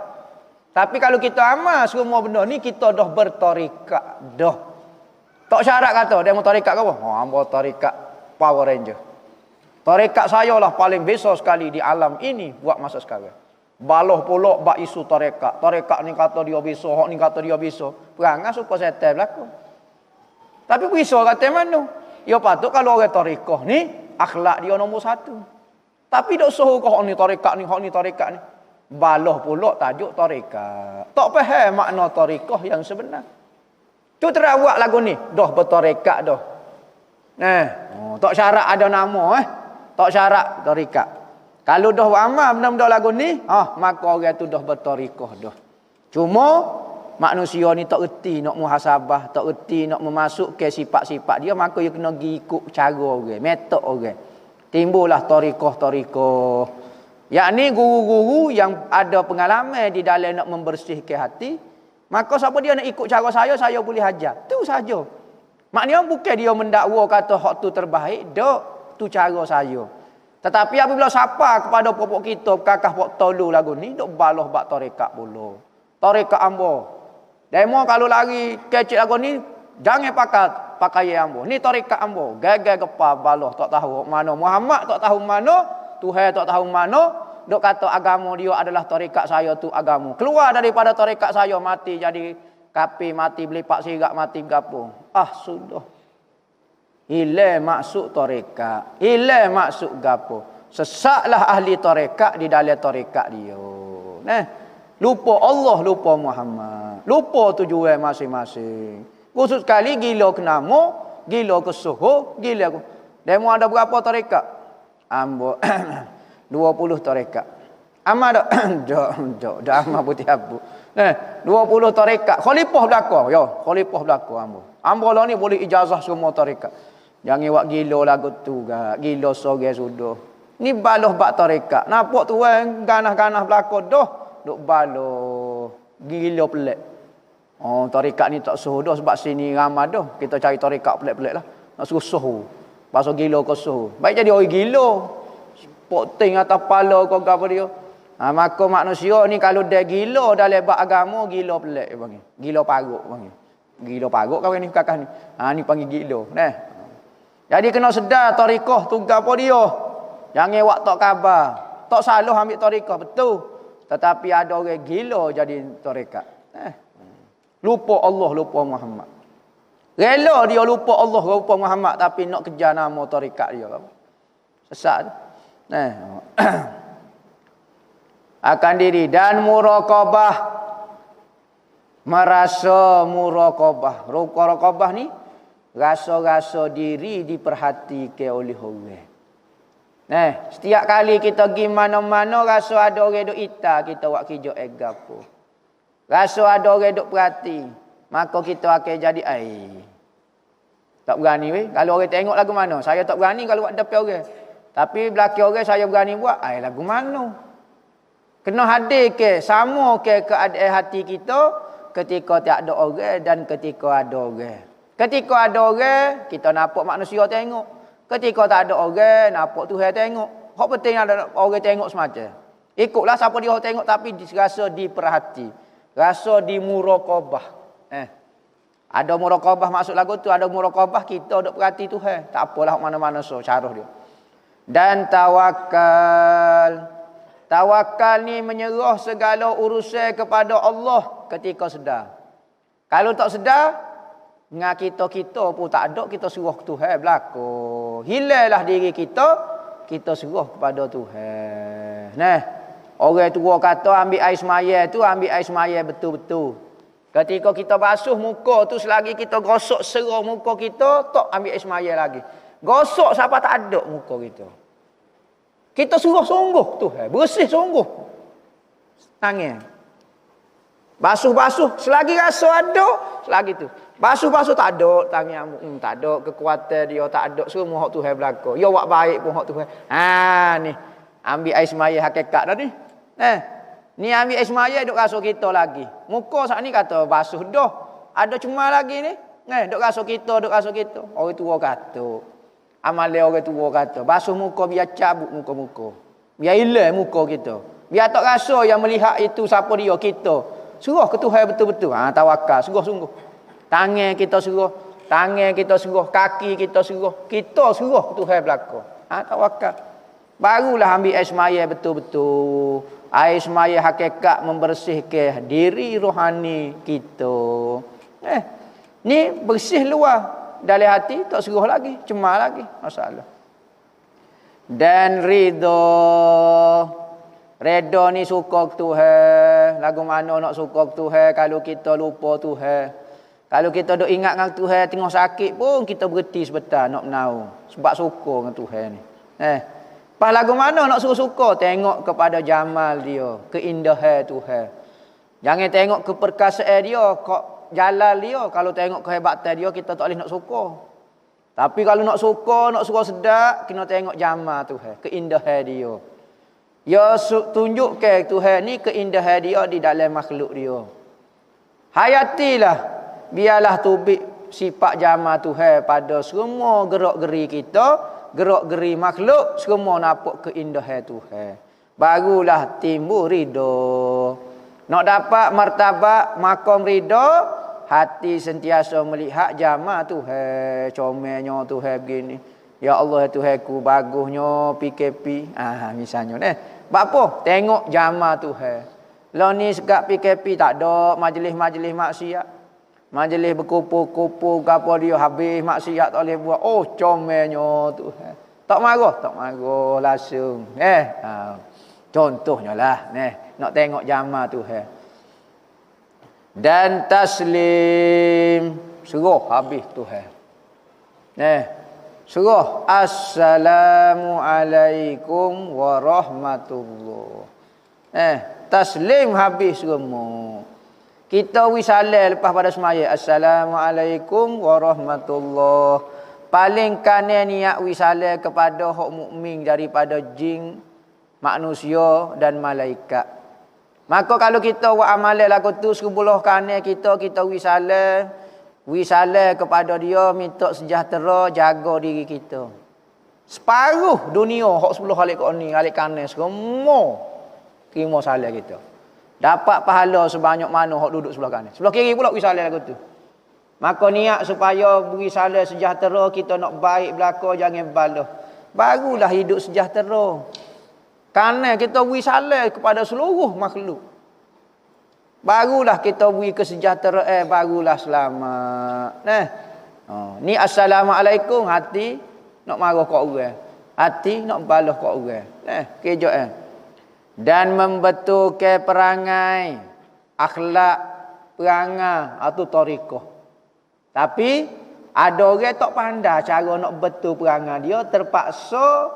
[SPEAKER 2] Tapi kalau kita amal semua benda ni, kita dah bertarikat dah. Tak syarat kata dia mau tarikat ke apa? Hamba tarikat Power Ranger. Tarikat saya lah paling besar sekali di alam ini buat masa sekarang. Baloh pulak bak isu tarikat. Tarikat ni kata dia bisa, hak ni kata dia bisa. Perangai supaya setel berlaku. Tapi bisa kata mana? Ya patut kalau orang tarikah ni, akhlak dia nombor 1. Tapi dok suruh ke hak ni tarikat ni, hak ni tarikat ni. Baloh pulak tajuk tarikat. Tak faham makna tarikah yang sebenar. Tu terawak lagu ni. Dah bertarikat dah. Tak syarat ada nama Tak syarat tarikat. Kalau dah amal benda-benda lagu ni, maka orang tu dah bertarikah dah. Cuma manusia ni tak erti nak muhasabah, tak erti nak memasuk ke sifat-sifat dia, maka dia kena pergi ikut cara orang, metod orang. Timbullah tarikah-tarikah. Yakni guru-guru yang ada pengalaman di dalam nak membersihkan hati, maka siapa dia nak ikut cara saya boleh ajar. Tu saja. Maknanya bukan dia mendakwa kata hak tu terbaik, dak. Tu cara saya. Tetapi apabila siapa kepada pokok kita kakah pok tolu lagu ni, dok baloh bak tarekat pula. Tarekat ambo. Demo kalau lari kecil lagu ni, jangan pakai ambo. Ni tarekat ambo. Gagal gepa baloh tak tahu mana. Muhammad tak tahu mana, Tuhan tak tahu mana. Dok kata agama dia adalah tarekat saya tu agama. Keluar daripada tarekat saya mati jadi kafir, mati beli pak sirak, mati gapo. Sudah. Hilang maksud tarekat, hilang maksud gapo. Sesaklah ahli tarekat di dalam tarekat dia. Lupa Allah, lupa Muhammad, lupa tujuan masing-masing. Khusus sekali gila ke nama, gila ke suhu, gila ke... Demo ada berapa tarekat? Ambo 20 tarekat. Amal dak? Jok amal putih abu. 20 tarekat. Khalifah belaka, khalifah belaka ambo. Ambo lah ni boleh ijazah semua tarekat. Jangan buat gila lagu tu gak. Gila sore sudah. Ni baloh bak tarekat. Nampak tuan ganah-ganah belaka dah. Duk baloh. Gila pelik. Tarekat ni tak suhu dah sebab sini ramai dah. Kita cari tarekat pelik-pelik lah. Nak suruh suhu. Pasal gila ke suhu. Baik jadi orang gila. Poting atas kepala kau apa dia. Maka manusia ni kalau dia gila dalam bab agama, gila pelik dia panggil. Gila paruk panggil. Gila paruk kawan ni kakak ni. Ni panggil gila. Nah. Jadi kena sedar tarekah tu gapo dia. Jangan awak tak khabar. Tak salah ambil tarekah betul. Tetapi ada orang gila jadi tarekat. Lupa Allah, lupa Muhammad. Rela dia lupa Allah, lupa Muhammad tapi nak kejar nama tarekat dia. Sesat. Akan diri dan muraqabah, merasa muraqabah. Muraqabah ni rasa-rasa diri diperhatikan oleh orang. Setiap kali kita pergi mana-mana rasa ada orang duk ita kita buat kerja gapo. Rasa ada orang duk perhati, maka kita akan jadi tak berani weh. Kalau orang tengok lagu mana, saya tak berani kalau buat depan orang. Tapi belakang orang saya berani buat, lagu mana? Kena hadir ke sama ke keadaan hati kita ketika tak ada orang dan ketika ada orang. Ketika ada orang, kita nampak manusia tengok. Ketika tak ada orang, nampak Tuhan tengok. Hak penting ada orang tengok semacam. Ikutlah siapa dia tengok tapi rasa diperhati. Rasa dimuraqabah. Ada muraqabah maksud lagu tu, ada muraqabah kita duk perhati Tuhan. Tak apalah mana-mana cara dia. Dan tawakal. Tawakal ni menyerah segala urusan kepada Allah ketika sedar. Kalau tak sedar, dengan kita pun tak ada, kita suruh Tuhan berlaku. Hilanglah diri kita suruh kepada Tuhan. Orang tua kata ambil air semaya tu, ambil air semaya betul-betul. Ketika kita basuh muka tu, selagi kita gosok serah muka kita, tak ambil air semaya lagi. Gosok siapa tak ada muka kita. Kita suruh sungguh Tuhan, bersih sungguh. Tangan. Basuh-basuh, selagi rasa ada, selagi tu. Basuh-basuh tak ada, tangan tak ada, kekuatan dia tak ada, semua hak Tuhan berlaku. Ya buat baik pun hak Tuhan. Ni. Ambil air semaya hakikat dah ni. Ni ambil air semaya duk rasa kita lagi. Muka saat ni kata basuh dah. Ada cuma lagi ni. Duk rasa kita. Orang tua kata. Amal orang tua kata, basuh muka biar cabut muka-muka. Biar hilang muka kita. Biar tak rasa yang melihat itu siapa dia kita. Suruh ke Tuhan betul-betul. Tawakal, sungguh-sungguh. Tangan kita suruh, kaki kita suruh. Kita suruh ke Tuhan berlaku. Tawakal. Barulah ambil air semaya betul-betul. Air semaya hakikat membersihkan diri rohani kita. Ni bersih luar. Dalam hati tak seruh lagi, cemar lagi, masalah. Dan ridha. Redha ni suka ke Tuhan. Lagu mana nak suka ke Tuhan kalau kita lupa Tuhan. Kalau kita duk ingat dengan Tuhan tengah sakit pun kita berhenti sebentar nak menau sebab suka dengan Tuhan ni. Pas lagu mana nak suka tengok kepada jamal dia, keindahan Tuhan. Jangan tengok keperkasaan dia, kok jalan dia. Kalau tengok kehebatan dia, kita tak boleh nak suka. Tapi kalau nak suka sedap, kena tengok jamal Tuhan, keindahan dia. Ya tunjuk ke Tuhan ni keindahan dia di dalam makhluk dia. Hayatilah, biarlah tubik sifat jamal Tuhan pada semua gerak-geri kita, gerak-geri makhluk, semua nampak keindahan Tuhan. Barulah timbul ridha. Nak dapat martabat makom ridha, hati sentiasa melihat jamal Tuhan, comelnya Tuhan begini. Ya Allah Tuhanku bagusnya PKP. Misalnya Buat apa? Tengok jamal Tuhan. Lah ni sekat PKP tak ada majlis-majlis maksiat. Majlis berkumpul-kumpul gapo dia habis maksiat tak boleh buat. Oh comelnya Tuhan. Tak marah langsung. Contohnya lah, nak tengok jamal Tuhan. Dan taslim, suruh habis Tuhan. Suruh assalamualaikum warahmatullah. Taslim habis semua. Kita wisalah lepas pada semaya assalamualaikum warahmatullah. Paling kanan niat wisalah kepada hak mukmin daripada jin, manusia dan malaikat. Maka kalau kita buat amalan lagu tu sebelah kanan kita wisalah kepada dia, minta sejahtera, jaga diri kita. Separuh dunia hak sebelah alik kau ni, alik kanan semua terima salam kita. Dapat pahala sebanyak mana hok duduk sebelah kanan. Sebelah kiri pula beri salam lagu tu. Maka niat supaya beri salam sejahtera, kita nak baik belaka, jangan balah. Barulah hidup sejahtera. Kerana kita beri salam kepada seluruh makhluk. Barulah kita beri kesejahteraan, barulah selamat. Nah. Ni assalamualaikum, hati nak marah kat orang. Hati nak balas kat orang. Nah, kerja dan membetulkan perangai, akhlak perangai atau tarikah. Tapi ada orang tak pandai cara nak betul perangai dia, terpaksa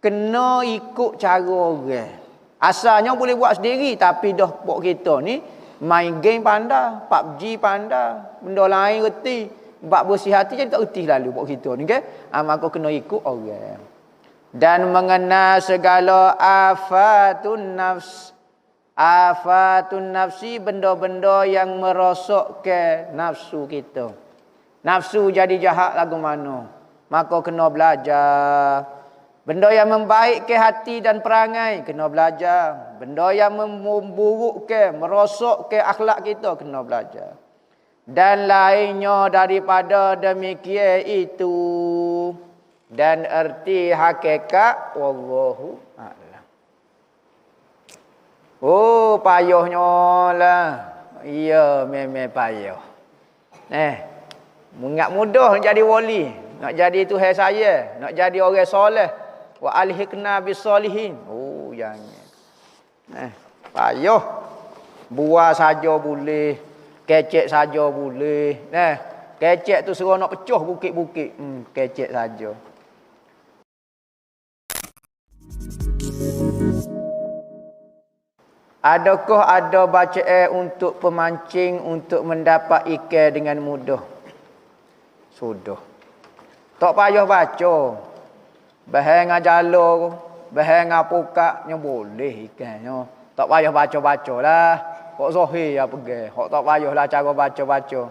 [SPEAKER 2] kena ikut cara orang. Asalnya boleh buat sendiri, tapi dah buat kita ni main game pandai, PUBG pandai, benda lain reti, bab bersih hati jadi tak reti lalu buat kita ni kan. Maka kena ikut orang. Dan mengenal segala afatun nafs. Afatun nafsi, benda-benda yang merosakkan nafsu kita. Nafsu jadi jahat lagu mana? Maka kena belajar. Benda yang membaikkan hati dan perangai, kena belajar. Benda yang memburukkan, merosakkan akhlak kita, kena belajar. Dan lainnya daripada demikian itu. Dan erti hakikat wallahu a'lam. Oh, payahnya lah. Ya, memang payah. Ingat mudah nak jadi wali, nak jadi Tuhan saya, nak jadi orang soleh. Wa alhiqna bisolihin. Oh, jangan. Payah. Buah saja boleh, kecek saja boleh. Kecek tu suruh nak pecah bukit-bukit. Kecek saja. Adakah ada bacaan untuk pemancing untuk mendapat ikan dengan mudah? Sudah. Tak payah baca. Bahan ngajalo, bahan ngapukaknya boleh ikannya. Tak payah baca-baca lah. Hok zahir ya pergi. Hok tak payahlah cara baca-baca.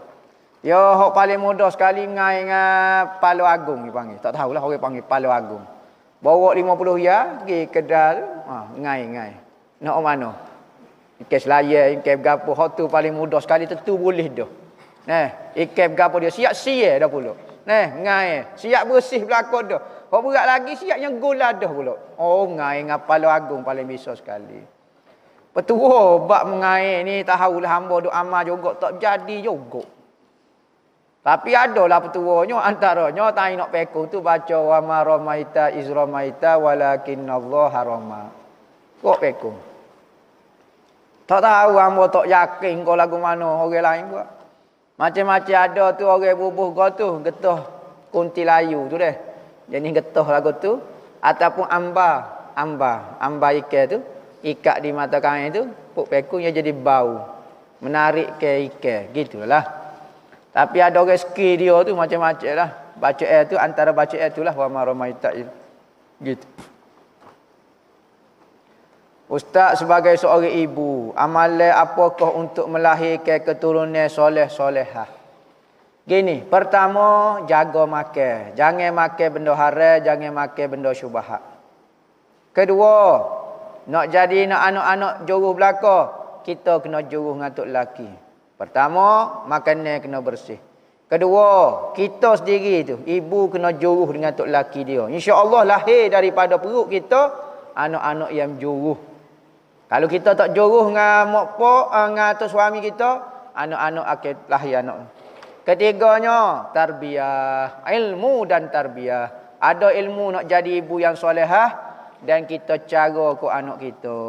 [SPEAKER 2] Ya, hok paling mudah sekali ngai dengan Palu Agung dipanggil. Tak tahulah orang panggil Palu Agung. Bawa 50 ya, pergi kedai tu, ngai. Nak mana? Ikan selayar, ikan bergapo, hok tu paling mudah sekali tentu boleh dah. Ikan bergapo dia siap siap dah pula. Ngai, siap bersih belakang dah. Hok berat lagi siap yang gula dah pula. Oh, ngai dengan Palu Agung paling bisa sekali. Petua bab mengai ni tahulah hamba duk amal juga tak jadi juga. Tapi adalah petuanya antaranya tai nak pekong tu baca wa ma ramaita iz ramaita walakinallaha rama. Kok pekong. Tak tahu hamba tak yakin kau lagu mana orang lain buat. Macam-macam ada tu orang bubuh kau tu getah kuntilayu tu deh. Jadi getah lagu tu ataupun amba ikan tu ikat di mata kain tu puk pekong yang jadi bau menarik ke ikan gitulah. Tapi ada orang skill dia tu macam-macam lah. Bacaan tu antara bacaan itulah wa ma ramaita gitu. Ustaz sebagai seorang ibu, amalan apakah untuk melahirkan keturunan soleh-solehah? Gini, pertama jaga makan. Jangan makan benda haram, jangan makan benda syubhat. Kedua, nak jadi nak anak-anak juruh belaka, kita kena juruh ngatuk lelaki. Pertama, makanan kena bersih. Kedua, kita sendiri tu, ibu kena juruh dengan tok lelaki dia. Insya-Allah lahir daripada perut kita anak-anak yang juruh. Kalau kita tak juruh dengan mak pak, dengan tok suami kita, anak-anak akan lahir anak. Ketiganya, tarbiyah, ilmu dan tarbiyah. Ada ilmu nak jadi ibu yang solehah dan kita cara ke anak kita.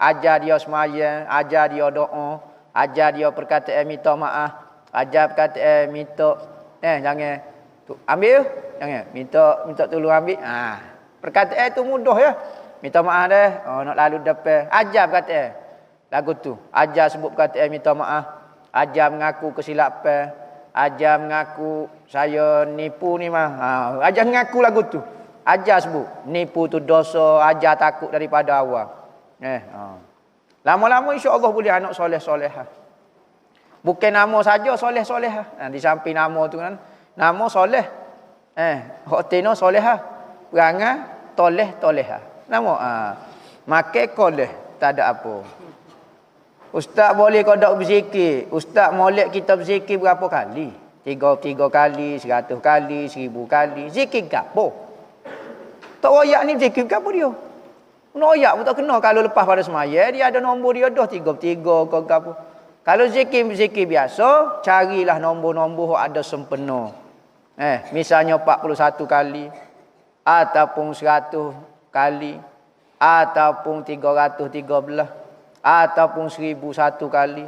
[SPEAKER 2] Ajar dia sembahyang, ajar dia doa, ajar dia perkataan minta maaf, ajar perkataan minta jangan tu ambil, jangan minta tolong ambil. Perkataan tu mudah ya. Minta maaf dah, nak lalu depan, ajar perkataan. Lagu tu, ajar sebut perkataan minta maaf, ajar mengaku kesilapan, ajar mengaku saya nipu ni mah. Ajar mengaku lagu tu. Ajar sebut nipu tu dosa, ajar takut daripada awal. Lama-lama insya-Allah boleh anak soleh-solehah. Bukan nama saja soleh-solehah. Di samping nama tu kan, nama soleh. Hak tino solehah. Perangai toleh-tolehah. Nama makan koleh, tak ada apa. Ustaz boleh kodok berzikir. Ustaz molek kita berzikir berapa kali? 3 kali, 100 kali, 1000 kali. Zikir ke apa? Tak royak ni zikir ke apa dia? Royak pun tak kena. Kalau lepas pada semaya, dia ada nombor dia dah 33 ke apa. Kalau zikir biasa, carilah nombor-nombor yang ada sempena. Misalnya 41 kali, ataupun 100 kali, ataupun 313, ataupun 1001 kali,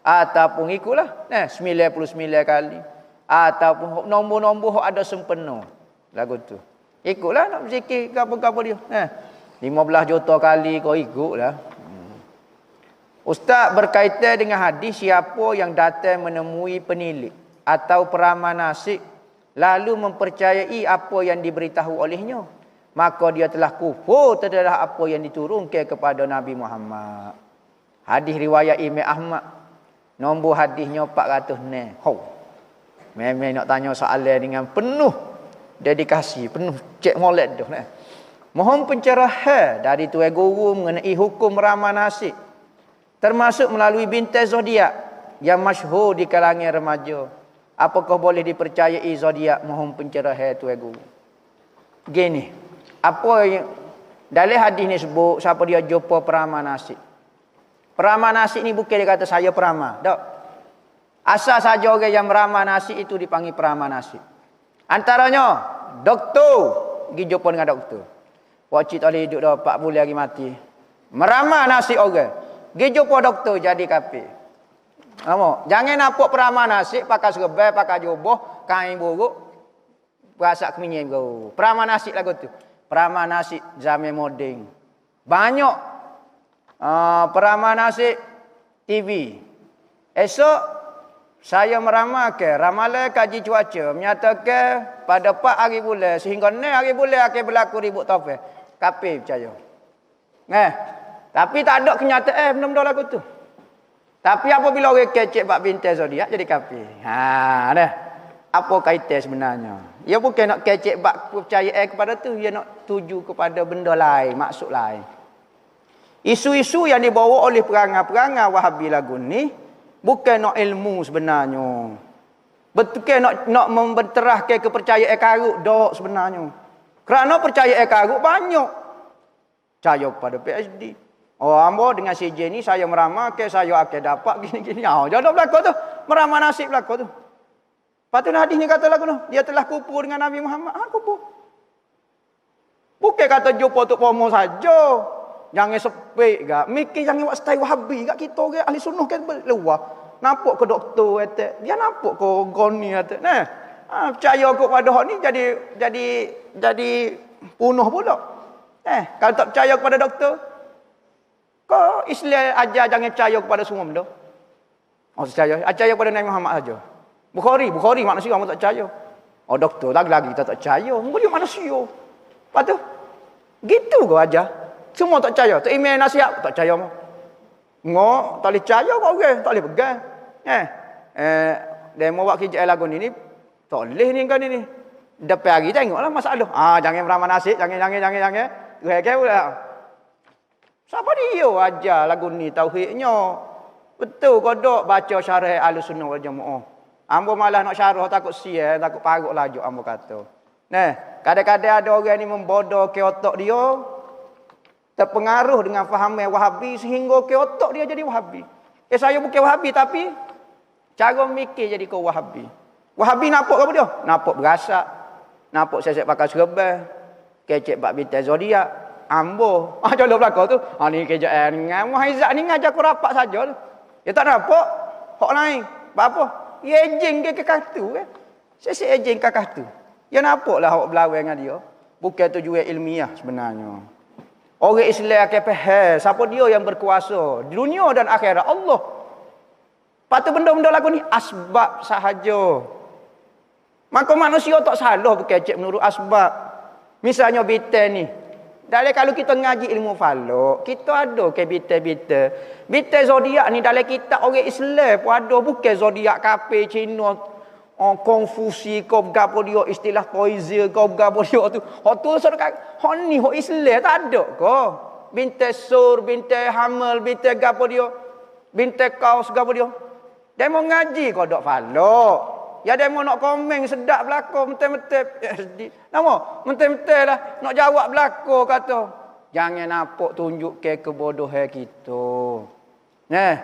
[SPEAKER 2] ataupun ikutlah 99 kali, ataupun nombor-nombor yang ada sempena. Lagu tu. Ikutlah nak berzikir apa-apa dia. 15 juta kali kau ikutlah. Ustaz berkaitan dengan hadis, siapa yang datang menemui penilik atau peramal nasib lalu mempercayai apa yang diberitahu olehnya, maka dia telah kufur terhadap apa yang diturunkan kepada Nabi Muhammad. Hadis riwayat Imam Ahmad. Nombor hadisnya 406. Memang nak tanya soalan dengan penuh dedikasi, penuh cek molek dah. Mohon pencerahan dari tuan guru mengenai hukum ramal nasib, termasuk melalui bintang zodiak yang masyhur di kalangan remaja. Apakah boleh dipercayai zodiak? Mohon pencerahan tuan guru. Gini, apa yang dalam hadis ni sebut siapa dia jumpa peramal nasib. Peramal nasib ni bukan dia kata saya peramal. Tak. Asal saja orang yang meramal nasib itu dipanggil peramal nasib. Antaranya doktor, pergi jumpa dengan doktor. Pakcik tak boleh hidup dah 4 bulan lagi mati. Meramal nasib orang. Pergi jumpa doktor jadi kafir. Jangan nampak peramal nasib pakai serban, pakai jubah, kain buruk, berasak keminyak kau. Peramal nasib lagu tu. Peramal nasib zaman moden. Banyak peramal nasib TV. Esok saya meramalkan ramalan kaji cuaca menyatakan pada 4 hari bulan sehingga 6 hari bulan akan berlaku ribut taufik. Kafir percaya. Tapi tak ada kenyataan benda-benda lagu tu. Tapi apabila orang kecek bab bintang zodiak jadi kafir. Dah. Apa kaitan sebenarnya? Ia bukan nak kecek bab kepercayaan kepada tu, ia nak tuju kepada benda lain, maksud lain. Isu-isu yang dibawa oleh perangai-perangai Wahabi lagu ni bukan nak ilmu sebenarnya. Betul nak membenterahkan kepercayaan karut dak sebenarnya. Kerana percayaan karut banyak. Percaya pada PhD. Hamba dengan CJ ni saya meramal ke saya akan dapat gini-gini. Jodoh berlaku tu. Meramal nasib berlaku tu. Lepas tu hadis ni kata lagu tu. Dia telah kufur dengan Nabi Muhammad. Kufur. Bukan kata jumpa untuk promo saja. Jangan sepik gak. Mikir jangan buat style Wahabi gak kita orang ahli sunnah kan luar. Nampak ke doktor kata. Dia nampak ke goni kata. Percaya aku pada hak ni jadi punah pula. Kalau tak percaya kepada doktor, kau Islam ajar jangan percaya kepada semua benda. Percaya kepada Nabi Muhammad saja. Bukhari manusia kamu tak percaya. Doktor lagi kita tak percaya. Dia manusia. Lepas tu gitu kau ajar. Semua tak percaya. Tak email nasihat tak percaya mah. Tak boleh percaya kau orang, tak boleh pegang. Demo buat kerja lagu ni tak boleh ni kau ni. Depan hari tengoklah masalah. Jangan beramal nasib, jangan. Tuhan pula. Siapa dia ajar lagu ni tauhidnya? Betul kau dok baca syarah Ahlussunnah wal Jamaah. Ambo malah nak syarah takut sia, takut paruk laju ambo kata. Kadang-kadang ada orang ni membodoh ke otak dia, terpengaruh dengan fahaman Wahabi sehingga ke otak dia jadi Wahabi. Saya bukan Wahabi tapi cara mikir jadi kau Wahabi. Wahabi nampak apa dia? Nampak berasak, nampak sesek pakai serban, kecek bab bintang zodiak, ambo. Jodoh belaka tu. Ni kejaan dengan Muhaizat ni ngajar aku rapat saja tu. Dia tak nampak hak lain. Apa? Dia ejeng ke kartu kan. Sesek ejeng ke kartu. Dia nampaklah hak berlawan dengan dia. Bukan tujuan ilmiah sebenarnya. Orang Islam akan faham siapa dia yang berkuasa di dunia dan akhirat, Allah. Patut benda-benda lagu ni asbab sahaja. Maka manusia tak salah berkecek menurut asbab. Misalnya bintang ni. Dalam kalau kita ngaji ilmu falak, kita ada ke bintang-bintang. Bintang zodiak ni dalam kitab orang Islam pun ada, bukan zodiak kafir Cina, Konfusi kau gapo dia istilah poesia kau gapo dia tu. Hak tu dekat hak ni hak Islam tak ada ke. Bintai sur, bintai hamal, bintai gapo dia. Bintai kaos gapo dia. Demo ngaji kau dok falok. Ya demo nak komen sedap belako menteh-menteh. Nama, menteh-menteh lah nak jawab belako kata. Jangan nampak tunjuk ke kebodohan kita. Nah,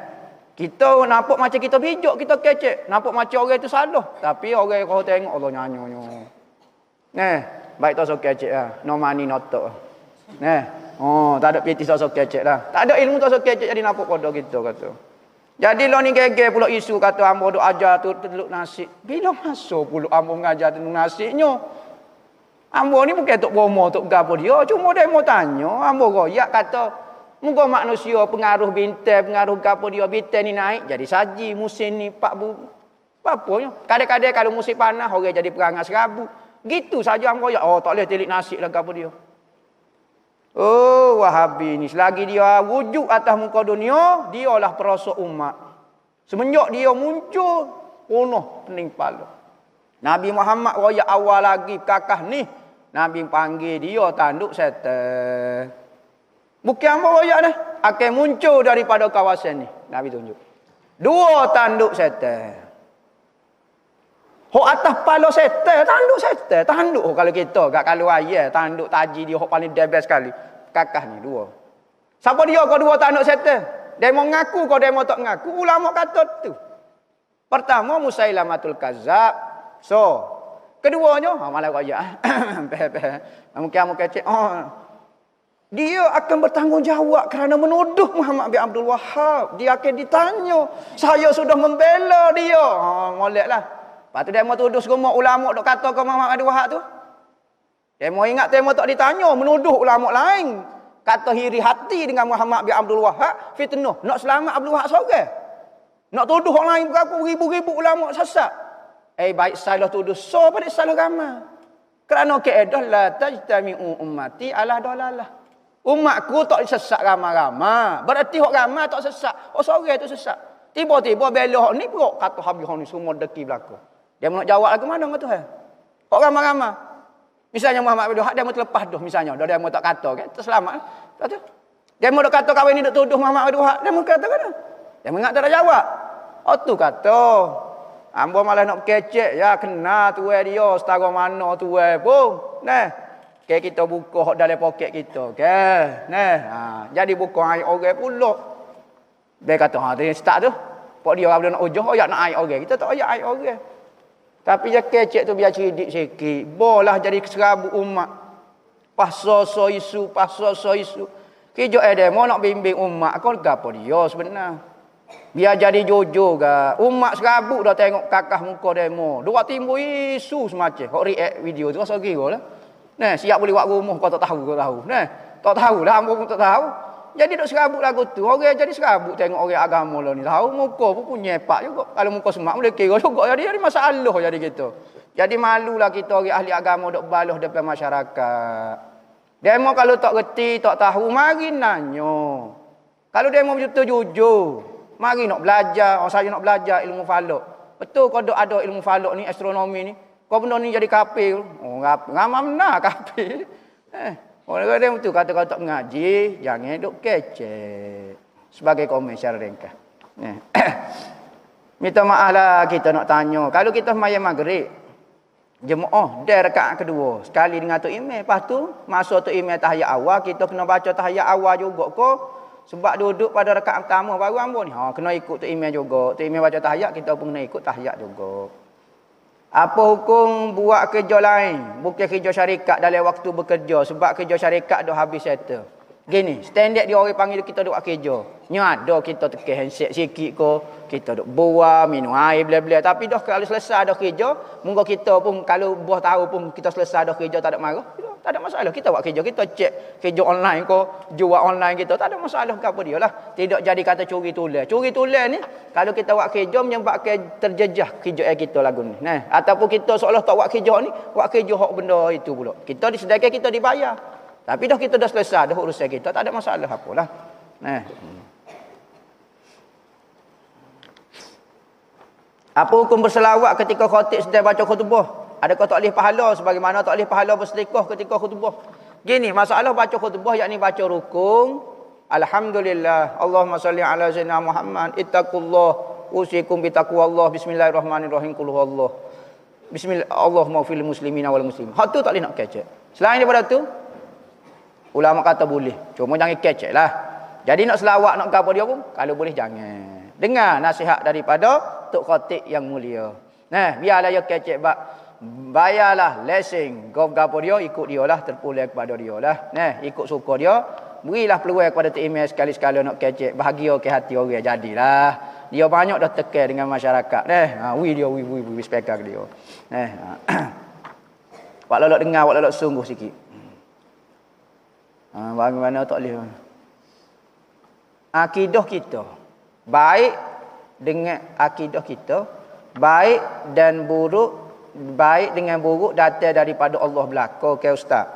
[SPEAKER 2] kita nampak macam kita bijak, kita kecek. Nampak macam orang itu salah. Tapi orang kau tengok Allah nyanyo. Nah, baik tak sok kecek lah. No money not talk. Nah, tak ada piti sok kecek lah. Tak ada ilmu tak sok kecek jadi nampak bodoh kita kata. Jadi lo ni gege pula isu kata ambo duk ajar tu teluk nasi. Bila masuk pula ambo ngajar teluk nasinya? Ambo ni bukan tok bomo tok gapo dia, cuma dia mau tanya, ambo royak kata muka manusia pengaruh bintang, pengaruh gapo dia bintang ni naik jadi saji musim ni apa-apanya. Kadang-kadang kalau musim panas orang jadi perangai serabu. Gitu saja ambo royak. Oh tak boleh telik nasi lah gapo dia. Oh, Wahabi ni selagi dia wujud atas muka dunia, dialah perosok umat. Semenjak dia muncul, penuh pening kepala. Nabi Muhammad royak awal lagi kakah ni, Nabi panggil dia tanduk setan. Bukan apa royak dah, akan muncul daripada kawasan ni. Nabi tunjuk. 2 tanduk setan. Hok atas pala setan, tanduk kalau kita gak kalau ayah tanduk taji dia hok paling debes sekali. Kakah ni 2. Siapa dia kau 2 tanduk setan? Demo ngaku kau demo tak ngaku. Ulama kata tu. Pertama Musailamatul Kazzab. So, keduanya malah royak. Mungkin kecek. Dia akan bertanggungjawab kerana menuduh Muhammad bin Abdul Wahhab. Dia akan ditanya, saya sudah membela dia. Moleklah. Lepas tu dia mau tuduh semua ulama dok kata ke Muhammad Abdul Wahab tu. Dia mau ingat dia mau tak ditanya, menuduh ulama lain. Kata hiri hati dengan Muhammad bin Abdul Wahab, fitnah. Nak selamat Abdul Wahab seorang. Nak tuduh orang lain berapa ribu-ribu ulama sesat. Baik salah tuduh so pada salah ramai. Kerana kaedah la tajtami'u ummati ala dalalah. Umatku tak sesat ramai-ramai. Berarti hok ramai tak sesat. Oh seorang tu sesat. Tiba-tiba bela hok ni pula kata habis hok ni semua deki belaka. Dia nak jawab lagu mana kata Tuhan? Kok ramai-ramai? Misalnya Muhammad bin Wahab dia mau terlepas dah misalnya, dia mau tak kata kan, terselamat. Kata. Dia mau kata kawan ni duk tuduh Muhammad bin Wahab, dia mau kata kan? Dia mengat tak ada jawab. Oh tu kata. Ambo malah nak kecek ya kena tuai dia setara mana tuai pun. Nah. Kita buka hok dalam poket kita ke. Nah, jadi buka air orang pula. Dia kata dia start tu. Pak dia orang nak ujung nak air orang. Kita tak air orang. Tapi dia kecek tu biar cerdik sikit. Bolah jadi serabut umat. Paso isu. Kijak demo nak bimbing umat. Kau gapo dia sebenar. Biar jadi jujur ke. Umat serabut dah tengok kakah muka demo. Dua timbul isu semacam. Kau react video tu rasa kira lah. Nah, siap boleh buat rumah kau tak tahu. Nah, tak tahulah hamba pun tak tahu. Jadi duk serabut lagu tu. Orang jadi serabut tengok orang agama lah ni. Tahu muka pun punya pak juga. Kalau muka semak boleh kira juga. Jadi masalah jadi gitu. Jadi malulah kita orang ahli agama duk balah depan masyarakat. Demo kalau tak reti, tak tahu, mari nanya. Kalau demo betul jujur, mari nak belajar. Saya nak belajar ilmu falak. Betul kau duk ada ilmu falak ni, astronomi ni. Kau benda ni jadi kafir. Oh, ramai benar kafir. Orang-orang itu kata kau tak mengaji, jangan duk kecek. Sebagai komen secara ringkas. Minta maaf lah kita nak tanya. Kalau kita sembahyang maghrib, jemaah dia rakaat kedua. Sekali dengan Tok Imam. Lepas tu, masa Tok Imam tahiyat awal, kita kena baca tahiyat awal juga ke. Sebab duduk pada rakaat pertama baru ambo ni. Kena ikut Tok Imam juga. Tok Imam baca tahiyat, kita pun kena ikut tahiyat juga. Apa hukum buat kerja lain? Bukan kerja syarikat dalam waktu bekerja. Sebab kerja syarikat dah habis settle. Gini, standard dia orang panggil kita duk buat kerja. Nya ada kita tekan handset sikit ke, kita duk buah, minum air, bla-bla. Tapi dah kalau selesai dah kerja, mungkin kita pun kalau buah tahu pun kita selesai dah kerja tak ada marah. Tak ada masalah. Kita buat kerja, kita cek kerja online ke, jual online kita, tak ada masalah ke apa dia lah. Tidak jadi kata curi tulang. Curi tulang ni, kalau kita buat kerja menyebabkan terjejah kerja kita lagu ni. Nah, ataupun kita seolah tak buat kerja ni, buat kerja hak benda itu pula. Kita disediakan, kita dibayar. Tapi dah kita dah selesai, dah urusan kita, tak ada masalah apalah. Nah. Apa hukum berselawat ketika khatib sedang baca khutbah? Adakah tak boleh pahala sebagaimana tak boleh pahala bersedekah ketika khutbah? Gini, masalah baca khutbah yakni baca rukun. Alhamdulillah. Allahumma salli ala sayyidina Muhammad. Ittaqullah. Usikum bitaqwallah. Bismillahirrahmanirrahim. Qul huwallah. Bismillah. Allahumma fil muslimina wal muslimin. Hak tu tak boleh nak kecek. Selain daripada tu, ulama kata boleh. Cuma jangan kecek lah. Jadi nak selawat, nak apa dia pun, kalau boleh jangan. Dengar nasihat daripada Tok Khatib yang mulia. Nah, biarlah dia kecek bak. Bayarlah lesen. Gapo dia, ikut dia lah. Terpulang kepada dia lah. Nah, ikut suka dia. Berilah peluang kepada Tok Imam sekali-sekala nak kecek. Bahagia ke hati orang. Jadilah. Dia banyak dah tekan dengan masyarakat. Wi dia, wi spekak dia. Wak lolok dengar, wak lolok sungguh sikit. Bagaimana tak boleh. Akidah kita. Baik dengan akidah kita. Baik dan buruk. Baik dengan buruk datang daripada Allah belaka ke ustaz.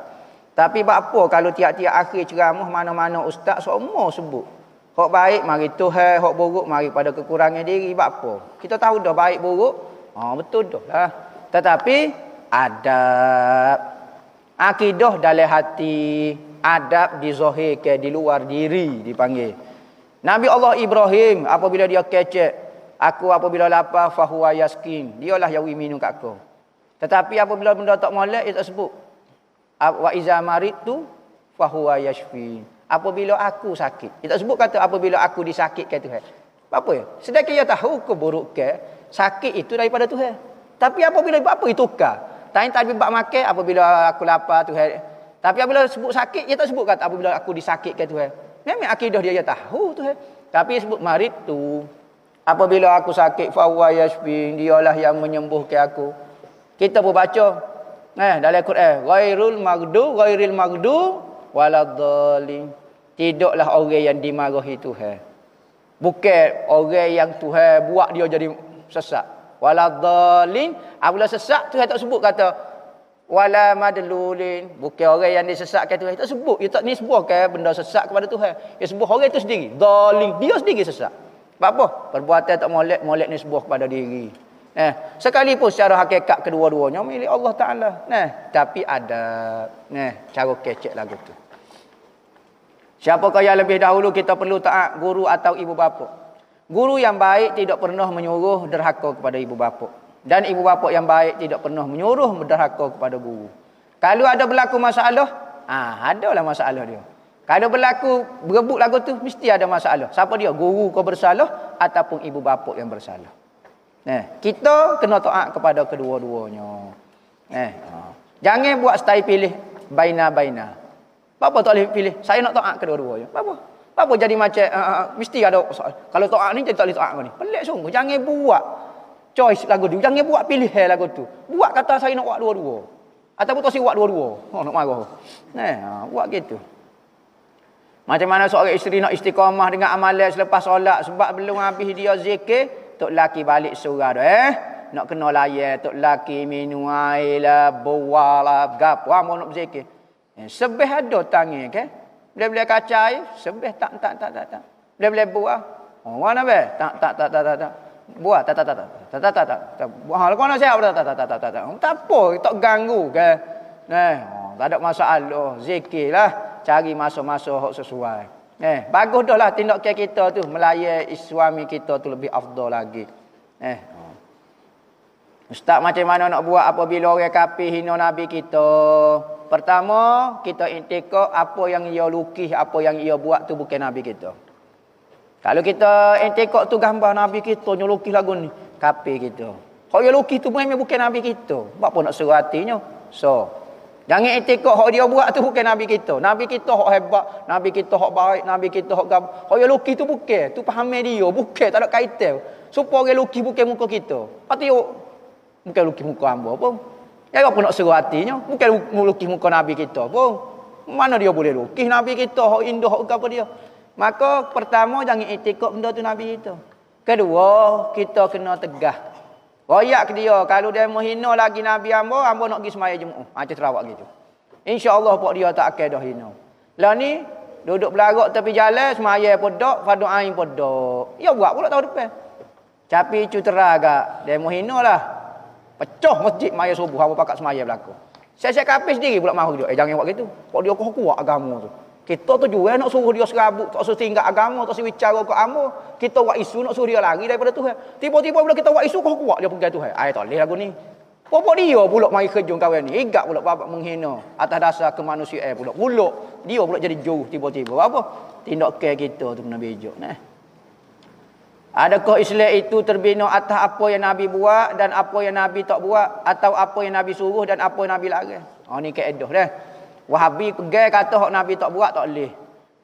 [SPEAKER 2] Tapi apa kalau tiap-tiap akhir ceramah mana-mana ustaz semua sebut. Hak baik mari Tuhan, hak buruk mari pada kekurangan diri. Apa? Kita tahu dah baik buruk. Betul dah lah. Tetapi adab. Akidah dalam hati. Adab dizahirkan di luar diri dipanggil. Nabi Allah Ibrahim apabila dia kecek, aku apabila lapar fahuwa yaskin. Dialah yang minum kat aku. Tetapi apabila benda tak molek dia tak sebut. Wa iza maritu fahuwa yashfin. Apabila aku sakit. Dia tak sebut kata apabila aku disakitkan Tuhan. Apa ya? Sedangkan dia tahu keburukan sakit itu daripada Tuhan. Tapi apabila apa itu tukar. Tadi bab makan apabila aku lapar Tuhan. Tapi apabila sebut sakit dia tak sebut kata apabila aku disakitkan Tuhan. Memang akidah dia tahu Tuhan. Tapi sebut maritu. Apabila aku sakit fahuwa yashfin. Dialah yang menyembuhkan aku. Kita pun baca dalam Quran, ghairil maghdu waladdallin. Tidaklah orang yang dimarahi Tuhan. Bukan orang yang Tuhan buat dia jadi sesat. Waladdallin, apabila sesat Tuhan tak sebut kata wala madlulin. Bukan orang yang disesatkan Tuhan tak sebut. Dia tak nisbahkan benda sesat kepada Tuhan. Dia sebut orang itu sendiri, dhalin, dia sendiri sesat. Sebab apa? Perbuatan tak molek nisbah kepada diri. Sekalipun secara hakikat kedua-duanya milik Allah Ta'ala. Tapi ada cara kecek lagu tu. Siapakah yang lebih dahulu kita perlu taat, guru atau ibu bapa? Guru yang baik tidak pernah menyuruh derhaka kepada ibu bapa. Dan ibu bapa yang baik tidak pernah menyuruh derhaka kepada guru. Kalau ada berlaku masalah, adalah masalah dia. Kalau berlaku berebut lagu tu, mesti ada masalah. Siapa dia? Guru kau bersalah ataupun ibu bapa yang bersalah. Kita kena taat kepada kedua-duanya. Jangan buat style pilih baina-baina. Apa tak boleh pilih? Saya nak taat kedua-duanya. Apa jadi macam mesti ada soal. Kalau taat ni jadi tak boleh taat ni. Pelik sungguh. Jangan buat choice lagu tu. Jangan buat pilihan lagu tu. Buat kata saya nak buat dua-dua. Ataupun tak buat dua-dua. Nak marah. Buat gitu. Macam mana seorang isteri nak istiqamah dengan amalan selepas solat sebab belum habis dia zikir. Tok laki balik surah dah nak kena layan tok laki minum air lah buah lah gapo mau nak berzikir sebeh ada tangan ke boleh kacai sebeh tak boleh buah mana be tak buah tak buah kau nak siap tak apa tak ganggu ke tak ada masalah zikirlah cari masa-masa hak sesuai. Bagus dah lah tindakan kita tu melayan suami kita tu lebih afdal lagi. Ustaz macam mana nak buat apabila orang kafir hina nabi kita? Pertama, kita intikak apa yang ia lukis, apa yang ia buat tu bukan nabi kita. Kalau kita intikak tu gambar nabi kita nyelukis lagu ni, kafir kita. Kalau ia lukis tu memang bukan nabi kita. Buat apa nak suruh hatinya? Jangan etikot hak dia buat tu bukan nabi kita. Nabi kita hak hebat, nabi kita hak baik, nabi kita hak gam. Hak yang lukis tu bukan, tu faham dia, bukan tak ada kaitan. Supaya orang lukis bukan muka kita. Pati bukan lukis muka hamba pun. Ya apa nak seru hatinya? Bukan lukis muka nabi kita pun. Mana dia boleh lukis nabi kita hak indah hak apa dia? Maka pertama jangan etikot benda tu nabi kita. Kedua, kita kena tegah. Royak ke dia. Kalau dia menghina lagi Nabi hamba nak pergi semaya Jumaat. Macam terawak gitu. InsyaAllah pok dia tak akan dah hina. Lah ni, duduk berlarak tepi jalan, semaya pun dok, fardu ain pun dok. Ya buat pula tahu depan. Tapi cutera agak. Dia menghina lah. Pecah masjid maya subuh. Hamba pakat semaya berlaku. Syekh kafir sendiri pula mahu dia. Jangan buat gitu. Kok dia kuat agama tu. Kita tu jual nak suruh dia serabut, tak suruh tinggal agama, tak suruh bicara ke agama. Kita buat isu nak suruh dia lari daripada Tuhan. Tiba-tiba bila kita buat isu kuat dia pegang Tuhan. Ai tak boleh lagu ni. Bapak dia pula mari kejung kawan ni. Igak pula bapak menghina atas dasar kemanusiaan pula. Pula dia pula jadi jauh tiba-tiba. Apa? Tindak care kita tu kena bejok nah. Adakah Islam itu terbina atas apa yang Nabi buat dan apa yang Nabi tak buat, atau apa yang Nabi suruh dan apa yang Nabi larang? Ni kaedah dah. Wahabi pegang kata hak Nabi tak buat tak boleh.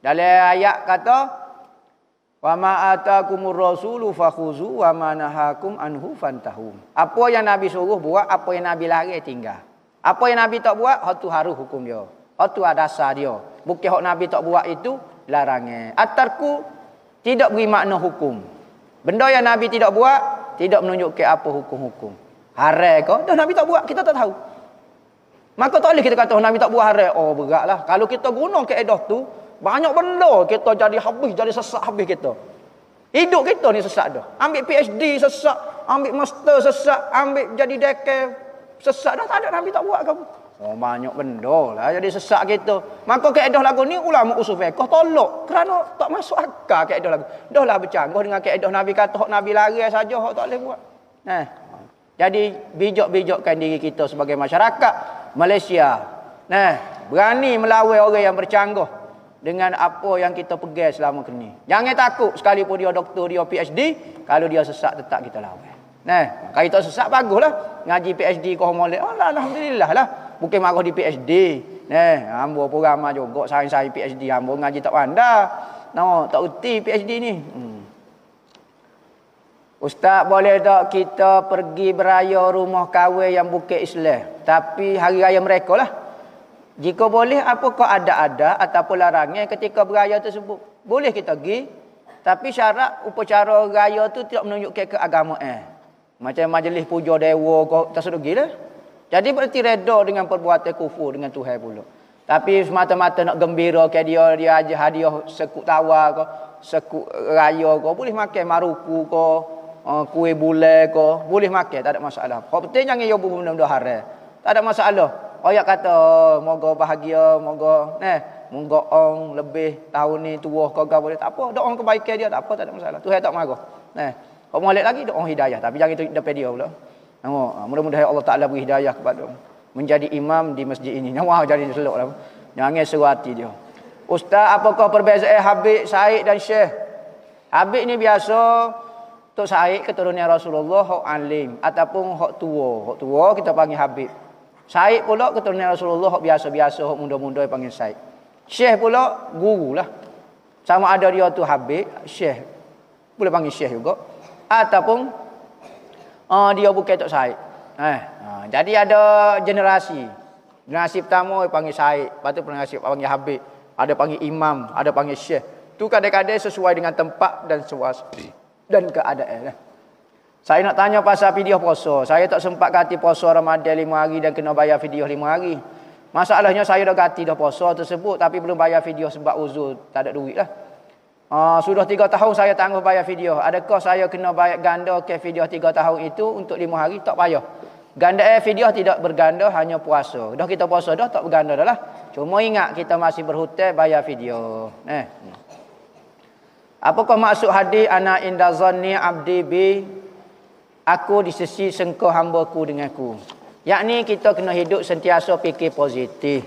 [SPEAKER 2] Dalam ayat kata wa ma atakumur rasulu fakhuzu wa ma nahakum anhu fantahu. Apa yang Nabi suruh buat, apa yang Nabi larang tinggal. Apa yang Nabi tak buat, hak tu harus hukum dia. Hak tu dasar dia. Bukan hak Nabi tak buat itu larangan. Atarku tidak beri makna hukum. Benda yang Nabi tidak buat tidak menunjukkan apa hukum-hukum. Haram ke? Dah Nabi tak buat, kita tak tahu. Maka tak boleh kita kata Nabi tak buat haram. Oh beratlah. Kalau kita guna kaedah tu, banyak benda kita jadi habis, jadi sesak habis kita. Hidup kita ni sesak dah. Ambil PhD sesak, ambil master sesak, ambil jadi dekan sesak dah. Tak ada Nabi tak buat kamu. Oh banyak benda lah jadi sesak kita. Maka kaedah lagu ni ulama usul fiqh tolak kerana tak masuk akal kaedah lagu. Dah lah bercanggah dengan kaedah Nabi kata hak Nabi larang saja hak tak boleh buat. Nah. Jadi bijak-bijakkan diri kita sebagai masyarakat Malaysia. Nah, berani melawan orang yang bercanggah dengan apa yang kita pegang selama ni. Jangan takut sekalipun dia doktor, dia PhD, kalau dia sesat tetap kita lawan. Nah, kalau kita sesat baguslah. Ngaji PhD kau molek. Alhamdulillah lah. Bukan marah di PhD. Nah, hamba pun ramai juga sains-sains PhD, hamba ngaji tak pandai. No, tak uti PhD ni. Ustaz, boleh tak kita pergi beraya rumah kahwin yang bukan Islam, tapi hari raya mereka lah? Jika boleh, apakah ada ataupun larangan ketika beraya tersebut? Boleh kita pergi, tapi syarat upacara raya tu tidak menunjukkan keagamaan. Macam majlis puja dewa kau tak suruh pergi lah. Jadi berarti reda dengan perbuatan kufur dengan Tuhan pula. Tapi semata-mata nak gembira ke dia aja hadiah sekut tawa kau, sekut raya kau, boleh makan maruku kau. Kuih bulan ke boleh makan, tak ada masalah. Kau penting jangan yo benda-benda haram. Tak ada masalah. Ayat kata moga bahagia, moga moga ong lebih tahun ni tua kau boleh tak apa. Doa kebaikan dia tak apa, tak ada masalah. Tuhan tak marah. Kau molek lagi doa hidayah, tapi jangan itu depan dia pula. Mudah-mudahan Allah Taala beri hidayah kepada menjadi imam di masjid ini. Wah jadi selok lah. Jangan seru hati dia. Ustaz, apakah perbezaan Habib, Said dan Syekh? Habib ni biasa Tok Said keturunan Rasulullah, hak alim ataupun hak tua. Hak tua kita panggil Habib. Said pula keturunan Rasulullah, hak biasa-biasa, hak muda-muda panggil Said. Syekh pula guru lah. Sama ada dia tu Habib, Syekh. Boleh panggil Syekh juga. Ataupun dia bukan Tok Said. Jadi ada generasi. Generasi pertama panggil Said, lepas tu generasi panggil Habib, ada panggil imam, ada panggil Syekh. Tu kadang-kadang sesuai dengan tempat dan suasana dan keadaan. Saya nak tanya pasal video puasa. Saya tak sempat ganti puasa Ramadan 5 hari dan kena bayar video 5 hari. Masalahnya saya dah ganti dah puasa tersebut tapi belum bayar video sebab uzur, tak ada duit lah. Sudah 3 tahun saya tangguh bayar video. Adakah saya kena bayar ganda ke video 3 tahun itu untuk 5 hari? Tak payah. Ganda video tidak berganda, hanya puasa. Dah kita puasa dah tak berganda dah lah. Cuma ingat kita masih berhutang bayar video. Apakah maksud hadis ana inda zanni abdi bi, aku di sisi sengkau hamba-Ku denganku? Yakni kita kena hidup sentiasa fikir positif.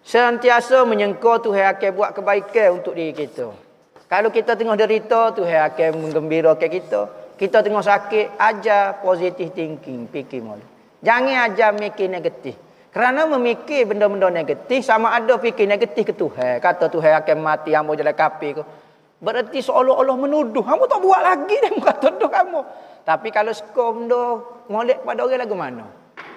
[SPEAKER 2] Sentiasa menyangka Tuhan akan buat kebaikan untuk diri kita. Kalau kita tengah derita, Tuhan akan menggembirakan kita. Kita tengah sakit, ajar positive thinking, fikir mula. Jangan ajar mikir negatif. Kerana memikir benda-benda negatif sama ada fikir negatif ke Tuhan. Kata Tuhan akan mati, hamba jadi kafir ke. Berarti seolah-olah menuduh. Kamu tak buat lagi dia kata tuduh kamu. Tapi kalau skor benda molek pada orang lagu mana?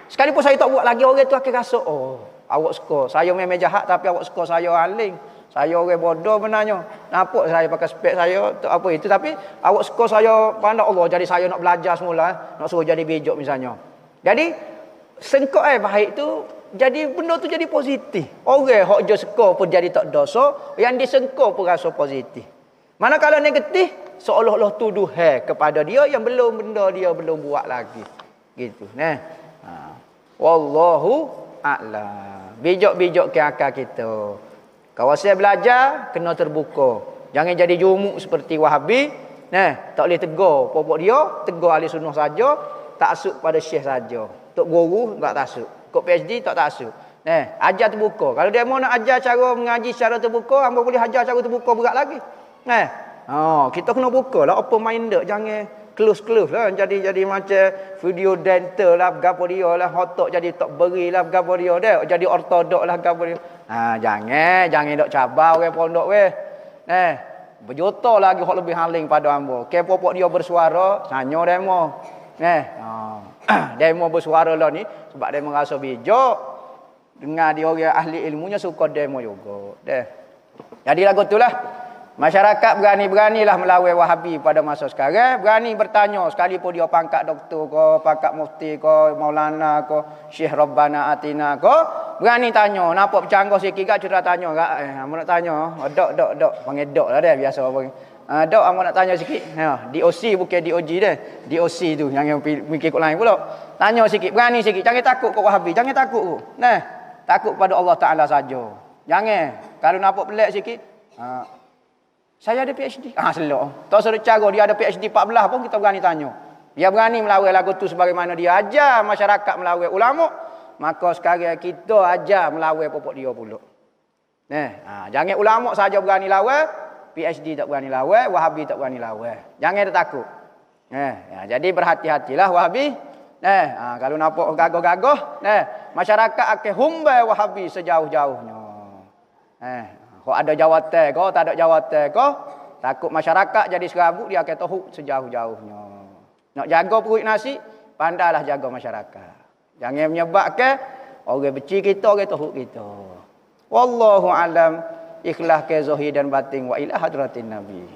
[SPEAKER 2] Sekalipun saya tak buat lagi, orang tu akan rasa, oh, awak skor. Saya memang jahat tapi awak skor saya aling. Saya orang bodoh benarnya. Nampak saya pakai spek saya apa itu, tapi awak skor saya pandai Allah. Jadi saya nak belajar semula, nak suruh jadi bijak misalnya. Jadi sengkok baik tu jadi benda tu jadi positif. Orang hok je skor pun jadi tak dosa, yang disengkor pun rasa positif. Manakala negatif, seolah-olah tuduhan kepada dia yang benda dia belum buat lagi. Gitu. Wallahu a'lam. Bijak-bijak ke akal kita. Kawasan belajar kena terbuka. Jangan jadi jumuk seperti Wahabi. Nah, tak boleh tegur pokok dia, tegur ahli sunnah saja, taksub pada syekh saja. Tok guru tak taksub. Kok PhD tak taksub. Nah, ajar terbuka. Kalau dia mau nak ajar cara mengaji secara terbuka, hangpa boleh ajar cara terbuka berat lagi. Nah, kita kena buka lah open minded, jangan close lah. Jadi macam video dental lah gapo dia lah, hotok jadi tak beri lah gapo dia dah. Jadi ortodok lah gapo dia. Jangan dok cabar orang pondok weh. Berjuta lagi hok lebih haling pada hamba. Ke popok dia bersuara, tanya demo. Demo bersuara lah ni sebab dia merasa bijak. Dengar dia orang ahli ilmunya suka demo juga. Jadi lagu itulah. Masyarakat berani-beranilah melawan Wahabi pada masa sekarang. Berani bertanya sekalipun dia pangkat doktor ke, pangkat mufti ke, maulana ke, syekh Rabbana Atina ke. Berani tanya. Nampak bercanggah sikit kat cerita tanya kat. Aku nak tanya. Dok. Panggil dok lah dia biasa. Dok, aku nak tanya sikit. DOC bukan DOG dia. DOC tu yang mikir kot lain pula. Tanya sikit. Berani sikit. Jangan takut kau Wahabi. Jangan takut kau. Takut pada Allah Ta'ala saja. Jangan. Kalau nampak pelik sikit. Saya ada PhD. Selok. Tak suruh cara dia ada PhD 14 pun kita berani tanya. Dia berani melawan lagu tu sebagaimana dia ajar masyarakat melawan ulama. Maka sekarang kita ajar melawan popok dia pula. Jangan ulama saja berani lawan, PhD tak berani lawan, Wahabi tak berani lawan. Jangan takut. Jadi berhati-hatilah Wahabi. Kalau nampak gagah-gagah, masyarakat akan humbai Wahabi sejauh-jauhnya. Kalau ada jawatan kau, tak ada jawatan kau, takut masyarakat jadi serabut, dia akan tohuk sejauh-jauhnya. Nak jaga perut nasi, pandailah jaga masyarakat. Jangan menyebabkan orang benci kita, orang tohuk kita. Wallahu alam, ikhlas ke zahir dan batin wa ila hadratin Nabi.